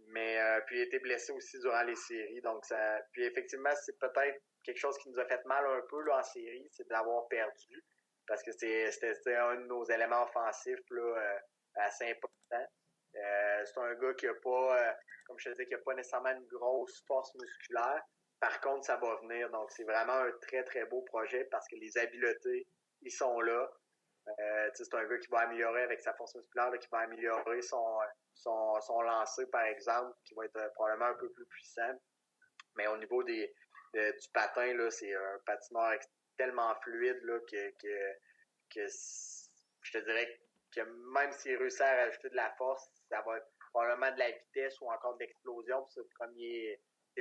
[SPEAKER 3] Mais puis il a été blessé aussi durant les séries. Donc ça. Puis effectivement, c'est peut-être quelque chose qui nous a fait mal un peu là, en série, c'est de l'avoir perdu. Parce que c'était un de nos éléments offensifs là, assez important. C'est un gars qui a pas, comme je te disais, qui a pas nécessairement une grosse force musculaire. Par contre, ça va venir. Donc, c'est vraiment un très, très beau projet parce que les habiletés, ils sont là. C'est un gars qui va améliorer avec sa force musculaire, là, qui va améliorer son lancer, par exemple, qui va être probablement un peu plus puissant. Mais au niveau du patin, là, c'est un patineur tellement fluide là, que je te dirais que même s'il réussit à rajouter de la force, ça va être probablement de la vitesse ou encore de l'explosion pour ses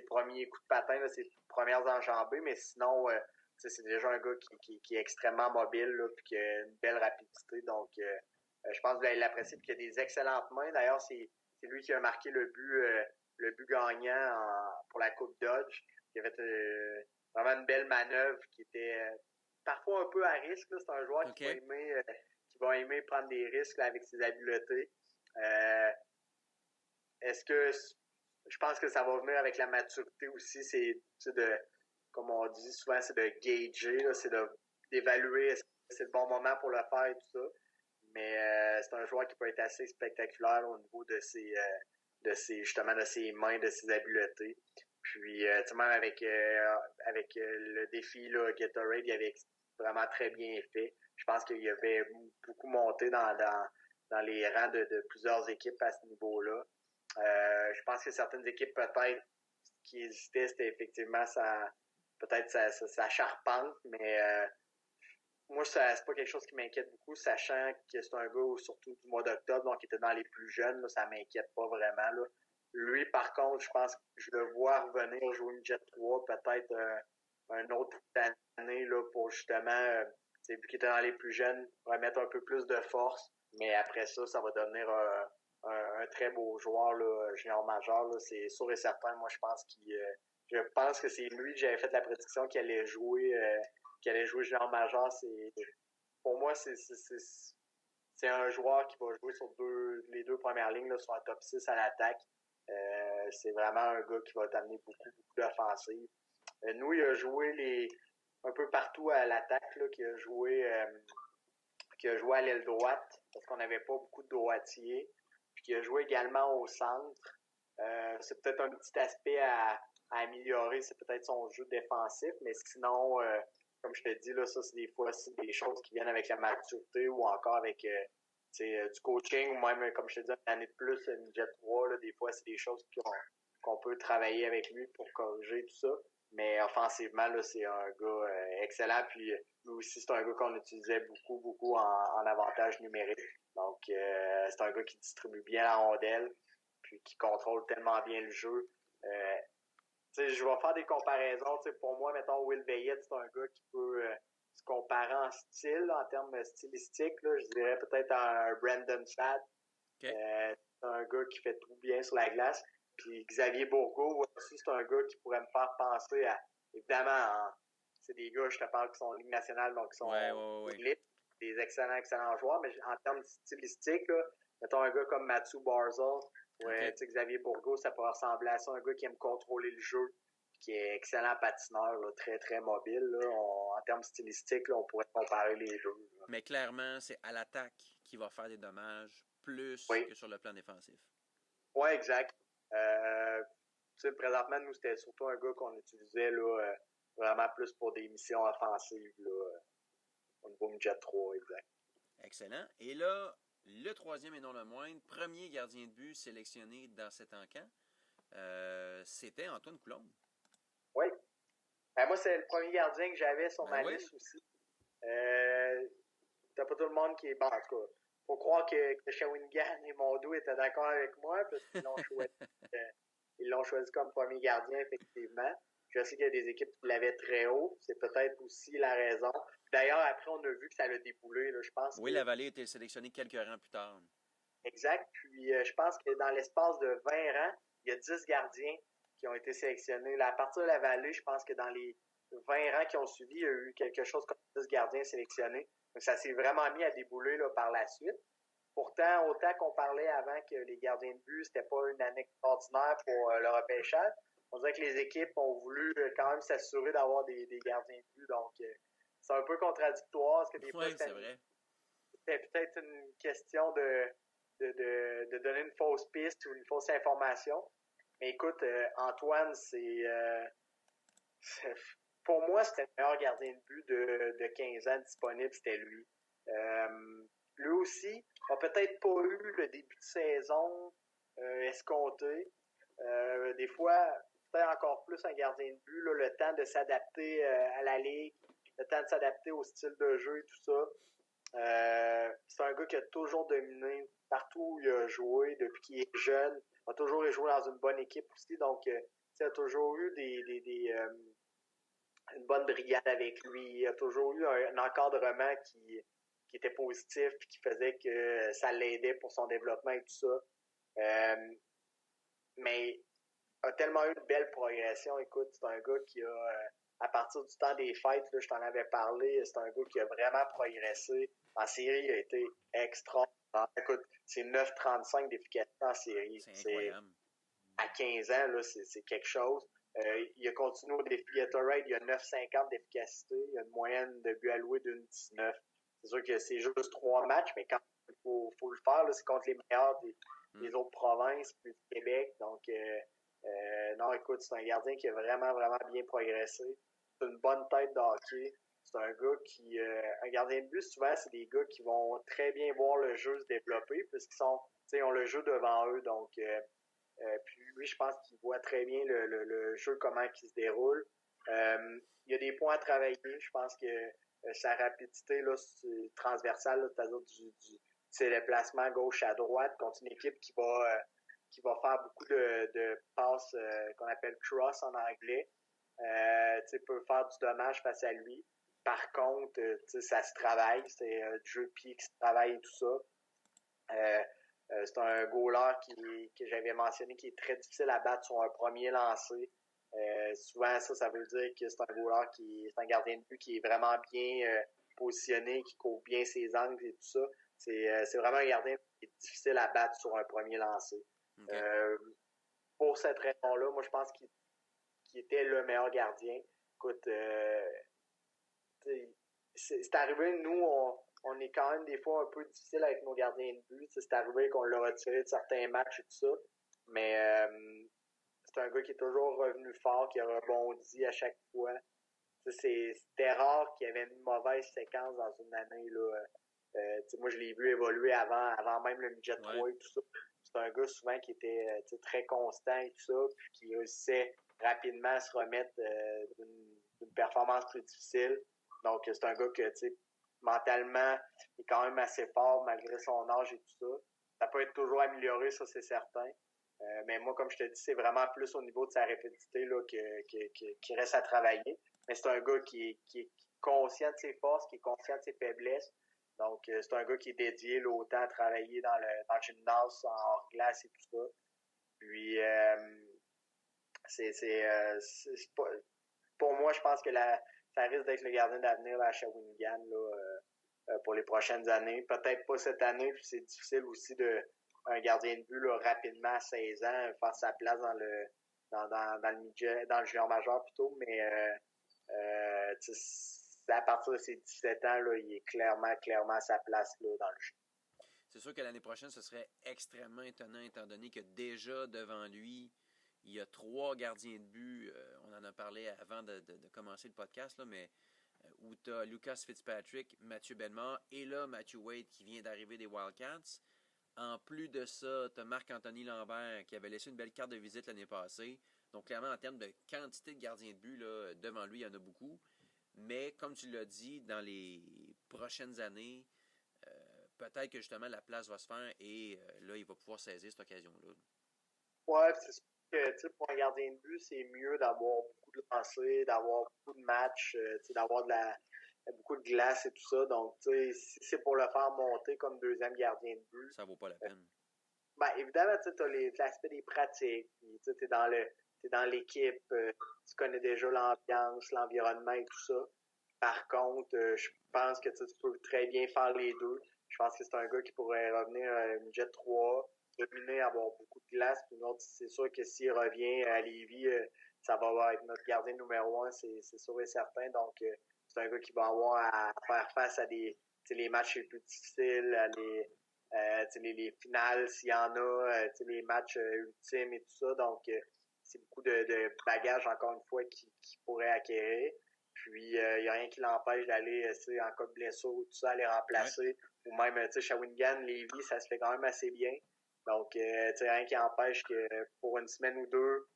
[SPEAKER 3] premiers coups de patin, là, ses premières enjambées, mais sinon, c'est déjà un gars qui est extrêmement mobile là, puis qui a une belle rapidité. Donc, je pense que vous allez l'apprécier, puis qu'il a des excellentes mains. D'ailleurs, c'est lui qui a marqué le but gagnant pour la Coupe Dodge. Il avait vraiment une belle manœuvre qui était parfois un peu à risque. Là. C'est un joueur
[SPEAKER 1] Okay.
[SPEAKER 3] qui va aimer prendre des risques là, avec ses habiletés. Est-ce que je pense que ça va venir avec la maturité aussi, c'est de, comme on dit souvent, c'est de gager, là, c'est d'évaluer est-ce que c'est le bon moment pour le faire et tout ça. Mais c'est un joueur qui peut être assez spectaculaire au niveau de justement de ses mains, de ses habiletés. Puis même avec le défi là, Gatorade, il avait vraiment très bien fait. Je pense qu'il avait beaucoup monté dans les rangs de plusieurs équipes à ce niveau-là. Je pense que certaines équipes peut-être qui hésitaient, c'était effectivement sa charpente, mais moi, c'est pas quelque chose qui m'inquiète beaucoup, sachant que c'est un gars surtout du mois d'octobre, donc il était dans les plus jeunes, là, ça m'inquiète pas vraiment. Là. Lui, par contre, je pense que je le vois revenir jouer une Jet 3, peut-être un autre année là, pour justement, vu qu'il était dans les plus jeunes, remettre un peu plus de force. Mais après ça, ça va devenir un très beau joueur là, junior majeur. Là, c'est sûr et certain. Moi, je pense que c'est lui que j'avais fait la prédiction qu'il allait jouer junior majeur. Pour moi, c'est un joueur qui va jouer sur les deux premières lignes là, sur un top 6 à l'attaque. C'est vraiment un gars qui va t'amener beaucoup, beaucoup d'offensives. Nous, il a joué un peu partout à l'attaque, là, qui a joué à l'aile droite, parce qu'on n'avait pas beaucoup de droitiers, puis qui a joué également au centre. C'est peut-être un petit aspect à améliorer, c'est peut-être son jeu défensif, mais sinon, comme je te dis, là, ça, c'est des choses qui viennent avec la maturité ou encore avec du coaching, ou même, comme je te dis, une année de plus, une Jet 3, là, des fois, c'est des choses qu'on peut travailler avec lui pour corriger tout ça. Mais offensivement, là, c'est un gars excellent. Puis lui aussi, c'est un gars qu'on utilisait beaucoup, beaucoup en avantage numérique. Donc, c'est un gars qui distribue bien la rondelle, puis qui contrôle tellement bien le jeu. Je vais faire des comparaisons. Pour moi, mettons, Will Veillette, c'est un gars se comparer en style, là, en termes stylistiques, là, je dirais peut-être un Brandon Saad.
[SPEAKER 1] OK.
[SPEAKER 3] C'est un gars qui fait tout bien sur la glace. Puis Xavier Bourgault aussi, c'est un gars qui pourrait me faire penser à, évidemment, c'est des gars, je te parle, qui sont en Ligue nationale, donc qui sont élite, des excellents joueurs, mais en termes stylistiques, là, mettons un gars comme Mathieu Barzal, Xavier Bourgault, ça pourrait ressembler à ça, un gars qui aime contrôler le jeu, qui est excellent patineur, là, très, très mobile. Là. En termes stylistiques, là, on pourrait comparer les deux. Là.
[SPEAKER 1] Mais clairement, c'est à l'attaque qui va faire des dommages plus que sur le plan défensif.
[SPEAKER 3] Oui, exact. Présentement, nous, c'était surtout un gars qu'on utilisait là, vraiment plus pour des missions offensives là, au niveau Midget 3, exact.
[SPEAKER 1] Excellent. Et là, le troisième et non le moindre, premier gardien de but sélectionné dans cet encan, c'était Antoine Coulombe.
[SPEAKER 3] Oui. Ben, moi, c'est le premier gardien que j'avais sur ma liste aussi. T'as pas tout le monde qui est... Bon, en tout cas, faut croire que Shawinigan et Mondou étaient d'accord avec moi parce qu'ils l'ont choisi comme premier gardien, effectivement. Je sais qu'il y a des équipes qui l'avaient très haut. C'est peut-être aussi la raison. D'ailleurs, après, on a vu que ça l'a déboulé. Là, je pense
[SPEAKER 1] oui, la Vallée a été sélectionnée quelques rangs plus tard.
[SPEAKER 3] Exact. Puis, je pense que dans l'espace de 20 rangs, il y a 10 gardiens qui ont été sélectionnés. Là, à partir de la Vallée, je pense que dans les 20 rangs qui ont suivi, il y a eu quelque chose comme 10 gardiens sélectionnés. Donc, ça s'est vraiment mis à débouler là, par la suite. Pourtant, autant qu'on parlait avant que les gardiens de but, c'était pas une année extraordinaire pour le repêchage, on dirait que les équipes ont voulu quand même s'assurer d'avoir des gardiens de but. Donc, c'est un peu contradictoire. Parce que des fois,
[SPEAKER 1] c'est vrai.
[SPEAKER 3] C'était peut-être une question de donner une fausse piste ou une fausse information. Mais écoute, Antoine, pour moi, c'était le meilleur gardien de but de 15 ans disponible, c'était lui. Lui aussi a peut-être pas eu le début de saison escompté. Des fois, peut-être encore plus un gardien de but, là, le temps de s'adapter à la ligue, le temps de s'adapter au style de jeu et tout ça. C'est un gars qui a toujours dominé partout où il a joué depuis qu'il est jeune. Il a toujours joué dans une bonne équipe aussi. Donc, il a toujours eu une bonne brigade avec lui. Il a toujours eu un encadrement qui était positif et qui faisait que ça l'aidait pour son développement et tout ça. Mais a tellement eu une belle progression. Écoute, c'est un gars qui a, à partir du temps des fêtes, là, je t'en avais parlé, c'est un gars qui a vraiment progressé. En série, il a été extraordinaire. Écoute, c'est 9,35 d'efficacité en série.
[SPEAKER 1] C'est incroyable.
[SPEAKER 3] À 15 ans, là, c'est quelque chose. Il a continué au défi Gatorade, il a 9,50 d'efficacité. Il a une moyenne de buts alloués d'une 19. C'est sûr que c'est juste 3 matchs, mais quand il faut le faire, là, c'est contre les meilleurs des autres provinces, puis du Québec. Donc, non, écoute, c'est un gardien qui a vraiment, vraiment bien progressé. C'est une bonne tête de hockey. C'est un gars qui... un gardien de but, souvent, c'est des gars qui vont très bien voir le jeu se développer puisqu'ils ont le jeu devant eux. Donc, puis lui, je pense qu'il voit très bien le jeu, comment il se déroule. Il y a des points à travailler. Je pense que sa rapidité là, transversale, là, c'est-à-dire ses déplacements gauche à droite contre une équipe qui va faire beaucoup de passes qu'on appelle cross en anglais. Peut faire du dommage face à lui. Par contre, ça se travaille. C'est du jeu de pied qui se travaille et tout ça. C'est un goaler que j'avais mentionné qui est très difficile à battre sur un premier lancé. Souvent, ça veut dire que c'est un goaler c'est un gardien de but qui est vraiment bien positionné, qui couvre bien ses angles et tout ça. C'est vraiment un gardien qui est difficile à battre sur un premier lancé.
[SPEAKER 1] Okay.
[SPEAKER 3] Pour cette raison-là, moi, je pense qu'il était le meilleur gardien. Écoute, c'est arrivé, nous, on est quand même des fois un peu difficile avec nos gardiens de but. C'est arrivé qu'on l'a retiré de certains matchs et tout ça. Mais c'est un gars qui est toujours revenu fort, qui a rebondi à chaque fois. C'était rare qu'il y avait une mauvaise séquence dans une année. Là. Moi, je l'ai vu évoluer avant même le Midget 3 et tout ça. C'est un gars souvent qui était très constant et tout ça, puis qui réussissait rapidement à se remettre d'une performance plus difficile. Donc, c'est un gars que, mentalement, il est quand même assez fort malgré son âge et tout ça. Ça peut être toujours amélioré, ça, c'est certain. Mais moi, comme je te dis, c'est vraiment plus au niveau de sa rapidité là, qui reste à travailler. Mais c'est un gars qui est conscient de ses forces, qui est conscient de ses faiblesses. Donc, c'est un gars qui est dédié là, autant à travailler dans le gymnase, en hors-glace et tout ça. Puis, c'est pas, pour moi, je pense que ça risque d'être le gardien d'avenir là, à Shawinigan là, pour les prochaines années. Peut-être pas cette année, puis c'est difficile aussi un gardien de but là, rapidement à 16 ans, faire sa place dans le midget, dans le junior majeur plutôt, mais à partir de ses 17 ans, là, il est clairement à sa place là, dans le jeu.
[SPEAKER 1] C'est sûr que l'année prochaine, ce serait extrêmement étonnant étant donné que déjà devant lui, il y a 3 gardiens de but. On en a parlé avant de commencer le podcast, là, mais où tu as Lucas Fitzpatrick, Mathieu Bellemare et là Matthew Wade qui vient d'arriver des Wildcats. En plus de ça, tu as Marc-Anthony Lambert qui avait laissé une belle carte de visite l'année passée. Donc clairement, en termes de quantité de gardiens de but, là, devant lui, il y en a beaucoup. Mais comme tu l'as dit, dans les prochaines années, peut-être que justement la place va se faire et là, il va pouvoir saisir cette occasion-là.
[SPEAKER 3] Ouais, c'est sûr que pour un gardien de but, c'est mieux d'avoir beaucoup de lancers, d'avoir beaucoup de matchs, d'avoir beaucoup de glace et tout ça. Donc, si c'est pour le faire monter comme deuxième gardien de but,
[SPEAKER 1] ça vaut pas la peine.
[SPEAKER 3] Ben, évidemment, tu as l'aspect des pratiques, tu es dans l'équipe, tu connais déjà l'ambiance, l'environnement et tout ça. Par contre, je pense que tu peux très bien faire les deux. Je pense que c'est un gars qui pourrait revenir à midget 3, dominer, avoir beaucoup de glace. Puis l'autre, c'est sûr que s'il revient à Lévis, ça va être notre gardien numéro 1, c'est sûr et certain. Donc, c'est un gars qui va avoir à faire face à les matchs les plus difficiles, à les finales, s'il y en a, les matchs ultimes et tout ça. Donc, c'est beaucoup de bagages, encore une fois, qu'il pourrait acquérir. Puis, il n'y a rien qui l'empêche d'aller en cas de blessure, tout ça, aller remplacer. Ouais. Ou même, Shawinigan, Lévis, ça se fait quand même assez bien. Donc, rien qui empêche que pour une semaine ou deux,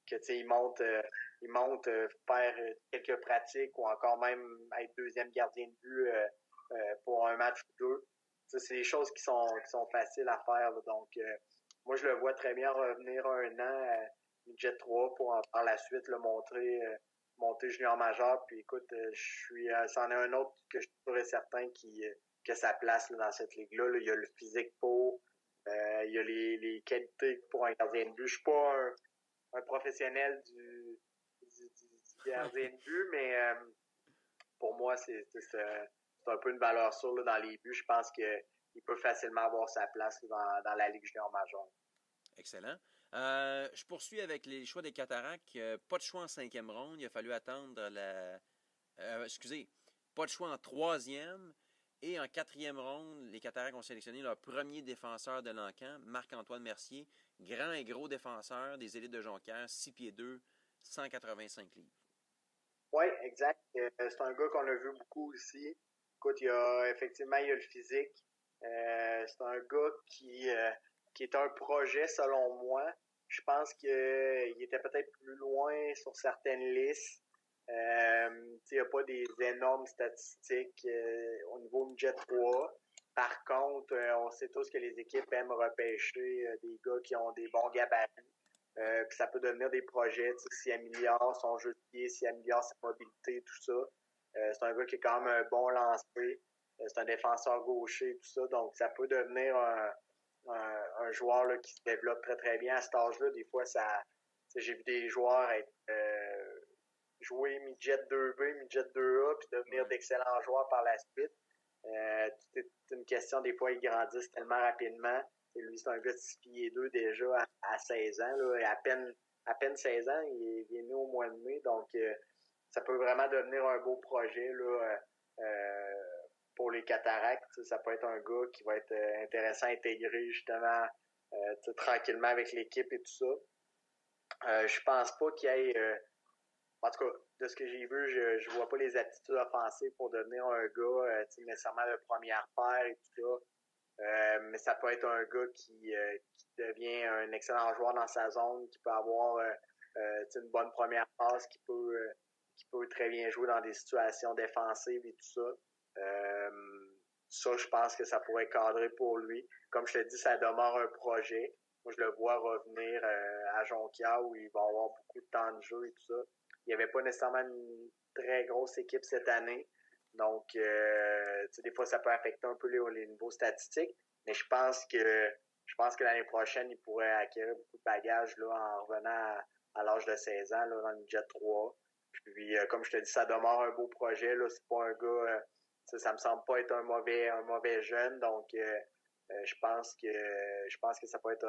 [SPEAKER 3] il monte faire quelques pratiques ou encore même être deuxième gardien de but pour un match ou deux. C'est des choses qui sont faciles à faire. Là. Donc, moi, je le vois très bien revenir un an à midget 3 pour par la suite le monter junior majeur. Puis écoute, c'en est un autre que je suis certain que sa place là, dans cette ligue-là. Là. Il y a le physique pour, il y a les qualités pour un gardien de but. Je suis pas un professionnel du gardien de but, mais pour moi, c'est un peu une valeur sûre là, dans les buts. Je pense qu'il peut facilement avoir sa place là, dans la Ligue junior majeure.
[SPEAKER 1] Excellent. Je poursuis avec les choix des Cataractes. Pas de choix en 5e ronde. Il a fallu attendre pas de choix en 3e. Et en 4e ronde, les Cataractes ont sélectionné leur premier défenseur de l'Encan, Marc-Antoine Mercier, grand et gros défenseur des élites de Jonquière, 6 pieds 2, 185 livres.
[SPEAKER 3] Oui, exact. C'est un gars qu'on a vu beaucoup aussi. Écoute, il y a le physique. C'est un gars qui est un projet selon moi. Je pense qu'il était peut-être plus loin sur certaines listes. Il n'y a pas des énormes statistiques au niveau midget 3. Par contre, on sait tous que les équipes aiment repêcher des gars qui ont des bons gabarits. Puis ça peut devenir des projets, s'il améliore son jeu de pied, s'il améliore sa mobilité, tout ça. C'est un gars qui est quand même un bon lancer. C'est un défenseur gaucher, tout ça. Donc, ça peut devenir un joueur là, qui se développe très, très bien à cet âge-là. Des fois, j'ai vu des joueurs jouer midget 2B, midget 2A, puis devenir d'excellents joueurs par la suite. C'est une question, des fois, ils grandissent tellement rapidement. Et lui, c'est un gars de 6 pieds 2 déjà à 16 ans. Là, et à peine 16 ans, il est né au mois de mai. Donc, ça peut vraiment devenir un beau projet là, pour les Cataractes. Ça peut être un gars qui va être intéressant à intégrer justement tranquillement avec l'équipe et tout ça. Je pense pas qu'il y ait... en tout cas, de ce que j'ai vu, je vois pas les aptitudes offensives pour devenir un gars nécessairement de première paire et tout ça. Mais ça peut être un gars qui devient un excellent joueur dans sa zone, qui peut avoir une bonne première passe, qui peut très bien jouer dans des situations défensives et tout ça. Ça, je pense que ça pourrait cadrer pour lui. Comme je te dis, ça demeure un projet. Moi, je le vois revenir à Jonquière où il va avoir beaucoup de temps de jeu et tout ça. il n'y avait pas nécessairement une très grosse équipe cette année. Donc, des fois, ça peut affecter un peu les niveaux statistiques. Mais je pense que l'année prochaine, il pourrait acquérir beaucoup de bagages là, en revenant à l'âge de 16 ans là, dans le midget 3. Puis, comme je te dis, ça demeure un beau projet. Là. C'est pas un gars... ça me semble pas être un mauvais jeune. Donc, je pense que ça peut être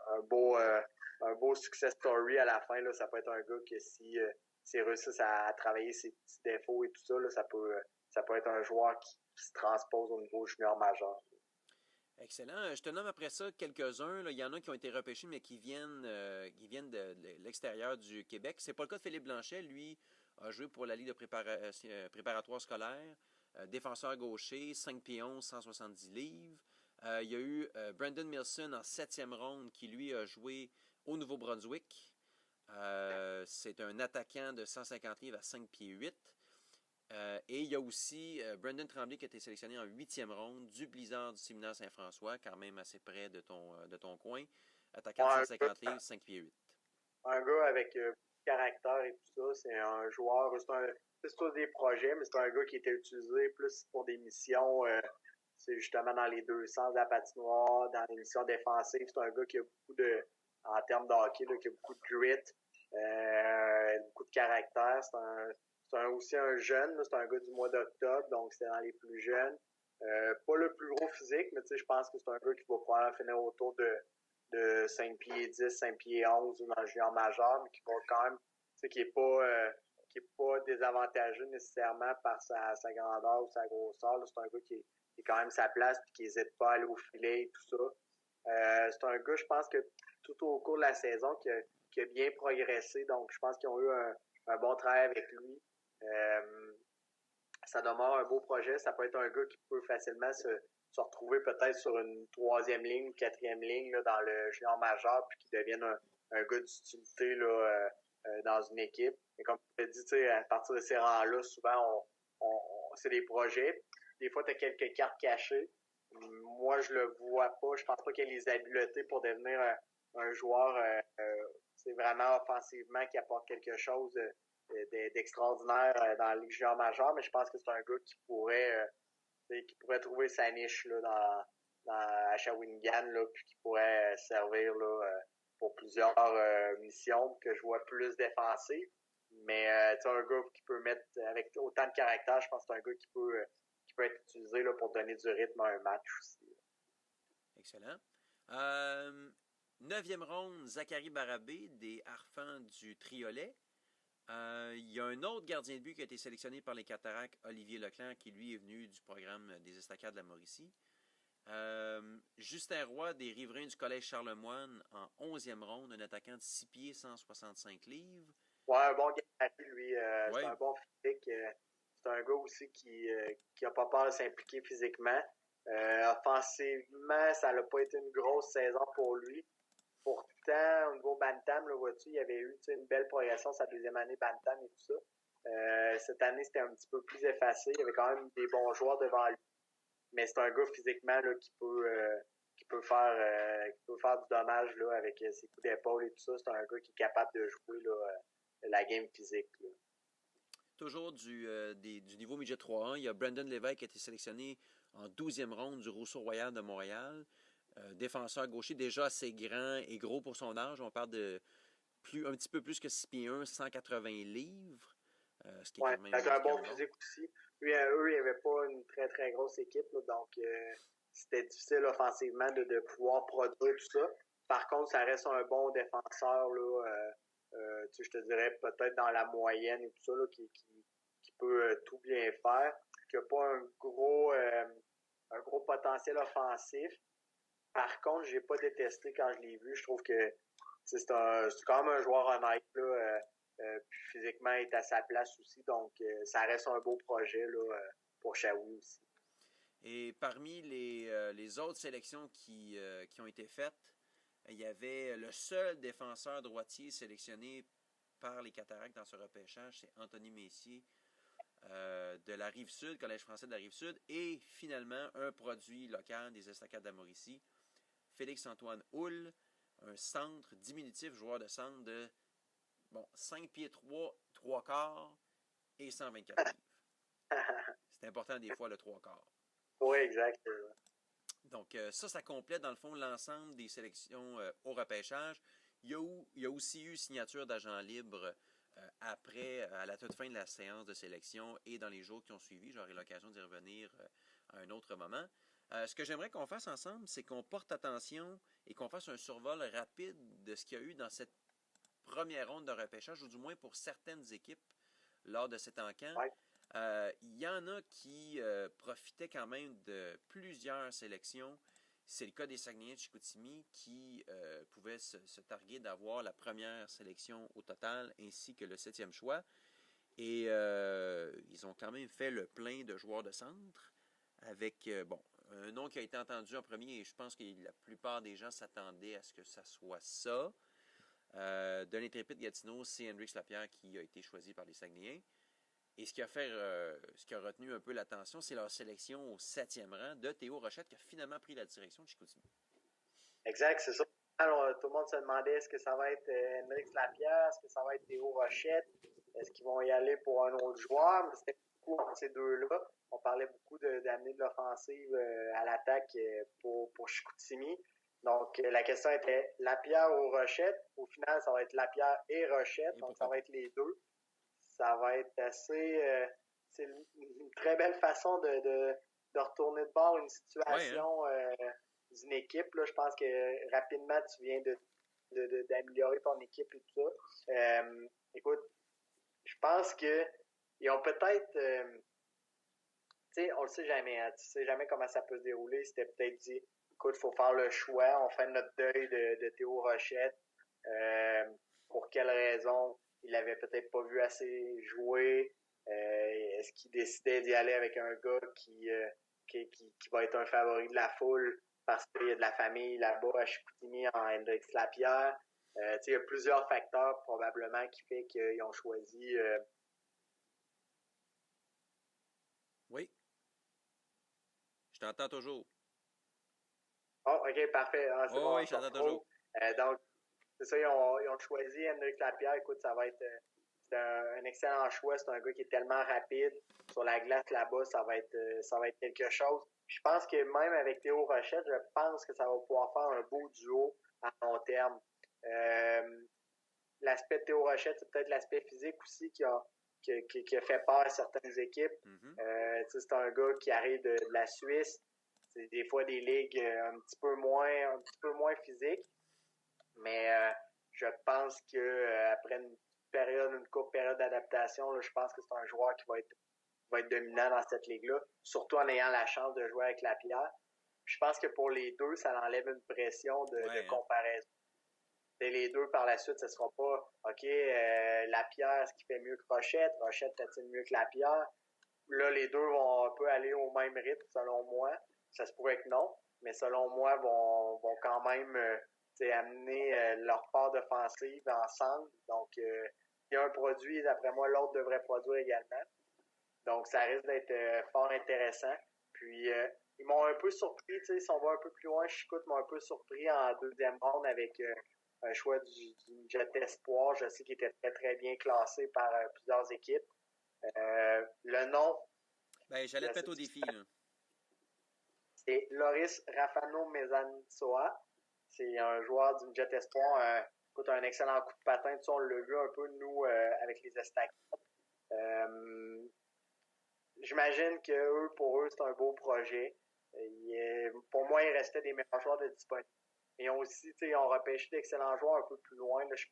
[SPEAKER 3] un beau success story à la fin. Là. Ça peut être un gars que s'il réussit à travailler ses petits défauts et tout ça, là, ça peut être un joueur qui se transpose au niveau junior majeur.
[SPEAKER 1] Excellent. Je te nomme après ça quelques-uns. Là. Il y en a qui ont été repêchés, mais qui viennent de l'extérieur du Québec. C'est pas le cas de Philippe Blanchet. Lui a joué pour la Ligue de préparatoire scolaire. Défenseur gaucher, 5 pieds 11, 170 livres. Il y a eu Brandon Milson en 7e ronde qui, lui, a joué au Nouveau-Brunswick. C'est un attaquant de 150 livres à 5 pieds 8. Et il y a aussi Brendan Tremblay qui a été sélectionné en 8e ronde du Blizzard du Séminaire Saint-François, quand même assez près de ton coin. Attaquant de 150 livres, 5 pieds 8.
[SPEAKER 3] Un gars avec caractère et tout ça, c'est un joueur, c'est tous des projets, mais c'est un gars qui était utilisé plus pour des missions, c'est justement dans les deux sens de la patinoire, dans les missions défensives. C'est un gars qui a en termes de hockey, là, qui a beaucoup de grit, beaucoup de caractère. C'est aussi un jeune, là, c'est un gars du mois d'octobre, donc c'est dans les plus jeunes. Pas le plus gros physique, mais je pense que c'est un gars qui va pouvoir finir autour de 5 pieds 10, 5 pieds 11 ou dans le junior majeur, mais qui va quand même, qui est pas désavantageux nécessairement par sa grandeur ou sa grosseur. Là. C'est un gars qui est quand même sa place et qui n'hésite pas à aller au filet et tout ça. C'est un gars, je pense que tout au cours de la saison, qui a bien progressé. Donc, je pense qu'ils ont eu un bon travail avec lui. Ça demeure un beau projet. Ça peut être un gars qui peut facilement se retrouver peut-être sur une 3e ligne ou 4e ligne là, dans le junior majeur puis qui devienne un gars d'utilité là, dans une équipe. Et comme tu l'as dit, à partir de ces rangs-là, souvent, c'est des projets. Des fois, tu as quelques cartes cachées. Moi, je le vois pas. Je pense pas qu'il y ait les habiletés pour devenir un joueur c'est vraiment offensivement qui apporte quelque chose d'extraordinaire dans la Ligue junior majeure, mais je pense que c'est un gars qui pourrait trouver sa niche là, à Shawinigan, là, puis qui pourrait servir là, pour plusieurs missions que je vois plus défensives. Mais un gars qui peut mettre avec autant de caractère, je pense que c'est un gars qui peut être utilisé là, pour donner du rythme à un match aussi.
[SPEAKER 1] Excellent. 9e ronde, Zachary Barabé des Harfans du Triolet. Il y a un autre gardien de but qui a été sélectionné par les Cataractes, Olivier Leclerc, qui lui est venu du programme des Estacades de la Mauricie. Justin Roy des Riverains du Collège Charlemagne en 11e ronde, un attaquant de 6 pieds, 165 livres.
[SPEAKER 3] Ouais, un bon gabarit, lui. C'est un bon physique. C'est un gars aussi qui a pas peur de s'impliquer physiquement. Offensivement, ça n'a pas été une grosse saison pour lui. Pourtant, au niveau Bantam, là, vois-tu, il y avait eu une belle progression sa 2e année Bantam et tout ça. Cette année, c'était un petit peu plus effacé. Il y avait quand même des bons joueurs devant lui. Mais c'est un gars physiquement là, qui peut faire du dommage là, avec ses coups d'épaule et tout ça. C'est un gars qui est capable de jouer là, la game physique. Là.
[SPEAKER 1] Toujours du niveau midget 3-1, il y a Brandon Lévesque qui a été sélectionné en 12e ronde du Rousseau Royal de Montréal. Défenseur gaucher déjà assez grand et gros pour son âge. On parle de un petit peu plus que 6 pieds 1, 180 livres. Ce qui est quand même
[SPEAKER 3] avec un bon physique aussi. Eux, il n'y avait pas une très, très grosse équipe, là, donc c'était difficile offensivement de pouvoir produire tout ça. Par contre, ça reste un bon défenseur, là, je te dirais peut-être dans la moyenne et tout ça, là, qui peut tout bien faire, qui n'a pas un gros potentiel offensif. Par contre, j'ai pas détesté quand je l'ai vu. Je trouve que c'est quand même un joueur honnête, là, puis physiquement, il est à sa place aussi. Donc, ça reste un beau projet là, pour Shawi aussi.
[SPEAKER 1] Et parmi les autres sélections qui ont été faites, il y avait le seul défenseur droitier sélectionné par les Cataractes dans ce repêchage, c'est Anthony Messier de la Rive-Sud, Collège français de la Rive-Sud, et finalement un produit local des Estacades de la Mauricie, Félix-Antoine Houle, un centre diminutif, joueur de centre de Bon, 5 pieds 3 quarts et 124 livres. C'est important des fois le 3 quarts.
[SPEAKER 3] Oui, exact.
[SPEAKER 1] Donc, ça complète dans le fond l'ensemble des sélections au repêchage. Il y a aussi eu signature d'agents libres après, à la toute fin de la séance de sélection et dans les jours qui ont suivi. J'aurai l'occasion d'y revenir à un autre moment. Ce que j'aimerais qu'on fasse ensemble, c'est qu'on porte attention et qu'on fasse un survol rapide de ce qu'il y a eu dans cette première ronde de repêchage, ou du moins pour certaines équipes lors de cet encan.
[SPEAKER 3] Ouais.
[SPEAKER 1] Il y en a qui profitaient quand même de plusieurs sélections. C'est le cas des Saguenayens de Chicoutimi qui pouvaient se targuer d'avoir la première sélection au total ainsi que le 7e choix. Et ils ont quand même fait le plein de joueurs de centre avec, un nom qui a été entendu en premier et je pense que la plupart des gens s'attendaient à ce que ça soit ça. De l'Intrépide Gatineau, c'est Hendrix Lapierre qui a été choisi par les Saguenayens. Et ce qui a retenu un peu l'attention, c'est leur sélection au 7e rang de Théo Rochette qui a finalement pris la direction de Chicoutimi.
[SPEAKER 3] Exact, c'est ça. Alors, tout le monde se demandait est-ce que ça va être Hendrix Lapierre, est-ce que ça va être Théo Rochette, est-ce qu'ils vont y aller pour un autre joueur, mais c'était beaucoup entre ces deux-là. On parlait beaucoup d'amener de l'offensive à l'attaque pour Chicoutimi. Donc, la question était Lapierre ou Rochette. Au final, ça va être Lapierre et Rochette, donc ça va être les deux. Ça va être assez... c'est une très belle façon de retourner de bord une situation d'une équipe. Là, je pense que rapidement, tu viens d'améliorer ton équipe et tout ça. Écoute, je pense que ils ont peut-être... tu sais, on le sait jamais. Hein, tu sais jamais comment ça peut se dérouler. C'était peut-être dit, écoute, il faut faire le choix. On fait notre deuil de Théo Rochette. Pour quelle raison? Il avait peut-être pas vu assez jouer. Est-ce qu'il décidait d'y aller avec un gars qui va être un favori de la foule parce qu'il y a de la famille là-bas à Chicoutimi en Hendrix Lapierre? Il y a plusieurs facteurs probablement qui fait qu'ils ont choisi...
[SPEAKER 1] Oui. Je t'entends toujours.
[SPEAKER 3] Oh, OK, parfait. Ah, c'est bon,
[SPEAKER 1] oui, je t'entends toujours.
[SPEAKER 3] Donc, c'est ça, ils ont choisi Hendrix Lapierre. Écoute, ça va être c'est un excellent choix. C'est un gars qui est tellement rapide. Sur la glace là-bas, ça va être quelque chose. Je pense que même avec Théo Rochette, je pense que ça va pouvoir faire un beau duo à long terme. L'aspect de Théo Rochette, c'est peut-être l'aspect physique aussi qui a fait peur à certaines équipes.
[SPEAKER 1] Mm-hmm.
[SPEAKER 3] C'est un gars qui arrive de la Suisse. C'est des fois des ligues un petit peu moins physiques. Mais je pense que après une courte période d'adaptation, là, je pense que c'est un joueur qui va être dominant dans cette ligue-là, surtout en ayant la chance de jouer avec Lapierre. Je pense que pour les deux, ça enlève une pression de comparaison. Et les deux, par la suite, ce sera pas OK, Lapierre, est-ce qu'il fait mieux que Rochette? Rochette fait-il mieux que Lapierre? Là, les deux vont un peu aller au même rythme, selon moi. Ça se pourrait que non, mais selon moi, vont quand même amener leur part d'offensive ensemble. Donc, il y a un produit, d'après moi, l'autre devrait produire également. Donc, ça risque d'être fort intéressant. Puis, ils m'ont un peu surpris, si on va un peu plus loin, Chicoute m'a un peu surpris en deuxième ronde avec un choix du Jet Espoir. Je sais qu'il était très, très bien classé par plusieurs équipes. Le nom...
[SPEAKER 1] Ben, j'allais te mettre au défi, là.
[SPEAKER 3] C'est Loris Rafano Mezansoa. C'est un joueur du Jet Espoir. Écoute, un excellent coup de patin. Tu sais, on l'a vu un peu, nous, avec les Estacades. J'imagine que pour eux, c'est un beau projet. Pour moi, il restait des meilleurs joueurs de disponibles. Ils ont aussi, ils ont repêché d'excellents joueurs un peu plus loin. Là, je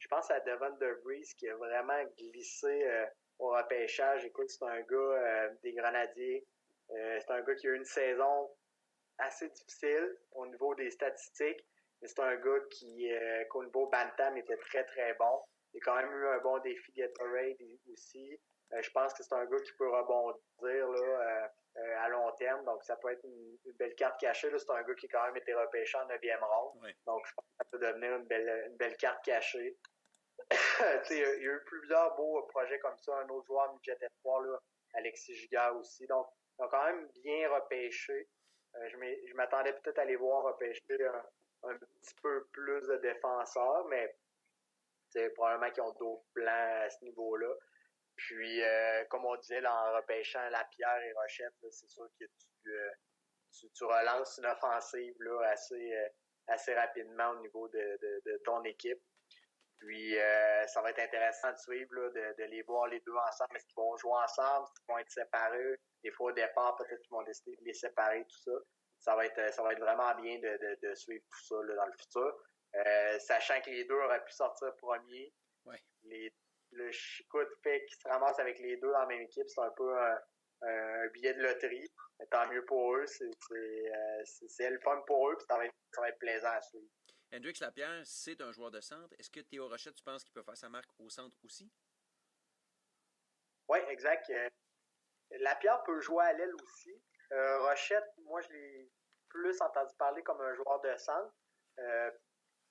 [SPEAKER 3] pense à Devon DeVries qui a vraiment glissé au repêchage. Écoute, c'est un gars des Grenadiers. C'est un gars qui a eu une saison assez difficile au niveau des statistiques, mais c'est un gars qu'au niveau Bantam était très très bon. Il a quand même eu un bon défi Gatorade aussi. Je pense que c'est un gars qui peut rebondir là, à long terme, donc ça peut être une belle carte cachée. Là, c'est un gars qui a quand même été repêché en 9e ronde, donc je pense que ça peut devenir une belle carte cachée. Il y a eu plusieurs beaux projets comme ça. Un autre joueur du Jet Espoir, là, Alexis Giguère aussi. Donc, ils ont quand même bien repêché. Je m'attendais peut-être à les voir repêcher un petit peu plus de défenseurs, mais probablement qu'ils ont d'autres plans à ce niveau-là. Puis, comme on disait, là, en repêchant Lapierre et Rochette, là, c'est sûr que tu relances une offensive là, assez rapidement au niveau de ton équipe. Puis, ça va être intéressant de suivre, là, de les voir les deux ensemble. Est-ce qu'ils vont jouer ensemble? Est-ce qu'ils vont être séparés? Des fois, au départ, peut-être qu'ils vont décider de les séparer, tout ça. Ça va être vraiment bien de suivre tout ça là, dans le futur. Sachant que les deux auraient pu sortir premier.
[SPEAKER 1] Ouais.
[SPEAKER 3] Le Chicoute fait qu'ils se ramassent avec les deux dans la même équipe. C'est un peu un billet de loterie. Mais tant mieux pour eux. C'est le fun pour eux. Puis ça va être plaisant à suivre.
[SPEAKER 1] Hendrix Lapierre, c'est un joueur de centre. Est-ce que Théo Rochette, tu penses qu'il peut faire sa marque au centre aussi?
[SPEAKER 3] Oui, exact. Lapierre peut jouer à l'aile aussi. Rochette, moi, je l'ai plus entendu parler comme un joueur de centre.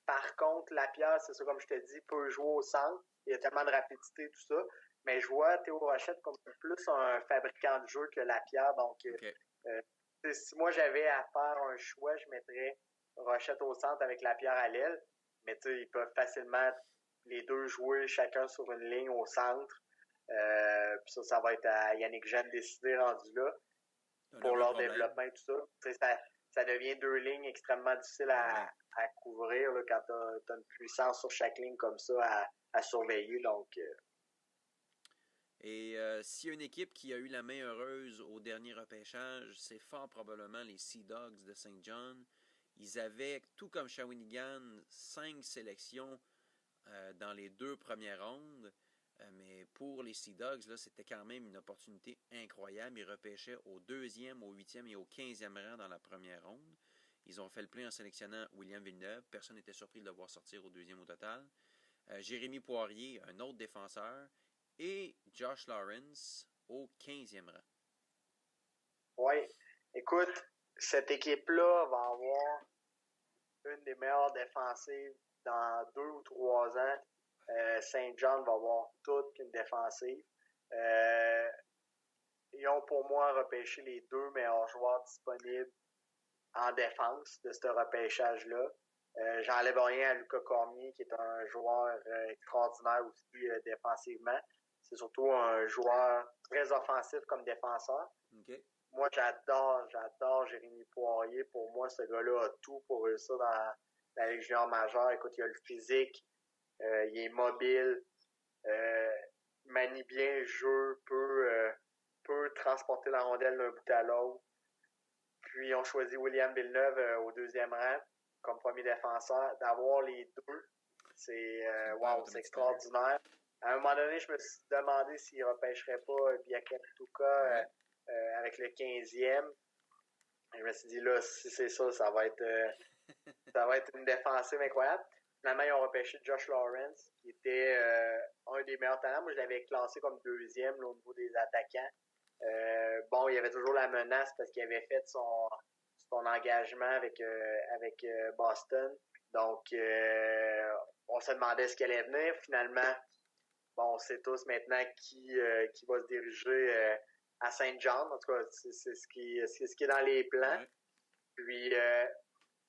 [SPEAKER 3] Par contre, Lapierre, c'est ça, comme je te dis, peut jouer au centre. Il y a tellement de rapidité, tout ça. Mais je vois Théo Rochette comme plus un fabricant de jeu que Lapierre. Donc,
[SPEAKER 1] okay.
[SPEAKER 3] Si moi, j'avais à faire un choix, je mettrais Rochette au centre avec Lapierre à l'aile. Mais tu sais, ils peuvent facilement les deux jouer chacun sur une ligne au centre. Puis ça va être à Yannick Jeanne de décider rendu là pour leur développement et tout ça. Ça devient deux lignes extrêmement difficiles à couvrir là, quand tu as une puissance sur chaque ligne comme ça à surveiller. Donc,
[SPEAKER 1] Et s'il y a une équipe qui a eu la main heureuse au dernier repêchage, c'est fort probablement les Sea Dogs de Saint John. Ils avaient, tout comme Shawinigan, 5 sélections dans les 2 premières rondes. Mais pour les Sea Dogs, là, c'était quand même une opportunité incroyable. Ils repêchaient au 2e, au 8e et au 15e rang dans la première ronde. Ils ont fait le plein en sélectionnant William Villeneuve. Personne n'était surpris de le voir sortir au 2e au total. Jérémy Poirier, un autre défenseur. Et Josh Lawrence au 15e rang.
[SPEAKER 3] Oui. Écoute, cette équipe-là va avoir une des meilleures défensives dans 2 ou 3 ans. Saint John va avoir toute une défensive. Ils ont pour moi repêché les 2 meilleurs joueurs disponibles en défense de ce repêchage-là. J'enlève rien à Lucas Cormier, qui est un joueur extraordinaire aussi défensivement. C'est surtout un joueur très offensif comme défenseur.
[SPEAKER 1] Okay.
[SPEAKER 3] Moi, j'adore Jérémy Poirier. Pour moi, ce gars-là a tout pour réussir dans la Ligue junior majeure. Écoute, il a le physique, il est mobile, manie bien le jeu, peut transporter la rondelle d'un bout à l'autre. Puis, on choisit William Villeneuve au 2e rang comme premier défenseur. D'avoir les deux, c'est extraordinaire. À un moment donné, je me suis demandé s'il ne repêcherait pas Biaka Tuka avec le 15e. Je me suis dit, là, si c'est ça, ça va être une défensive incroyable. Finalement, ils ont repêché Josh Lawrence, qui était un des meilleurs talents. Moi, je l'avais classé comme 2e là, au niveau des attaquants. Il y avait toujours la menace parce qu'il avait fait son engagement avec Boston. Donc, on se demandait ce qu'elle allait venir. Finalement, on sait tous maintenant qui va se diriger à Saint John. En tout cas, c'est ce qui est dans les plans. Ouais. Puis,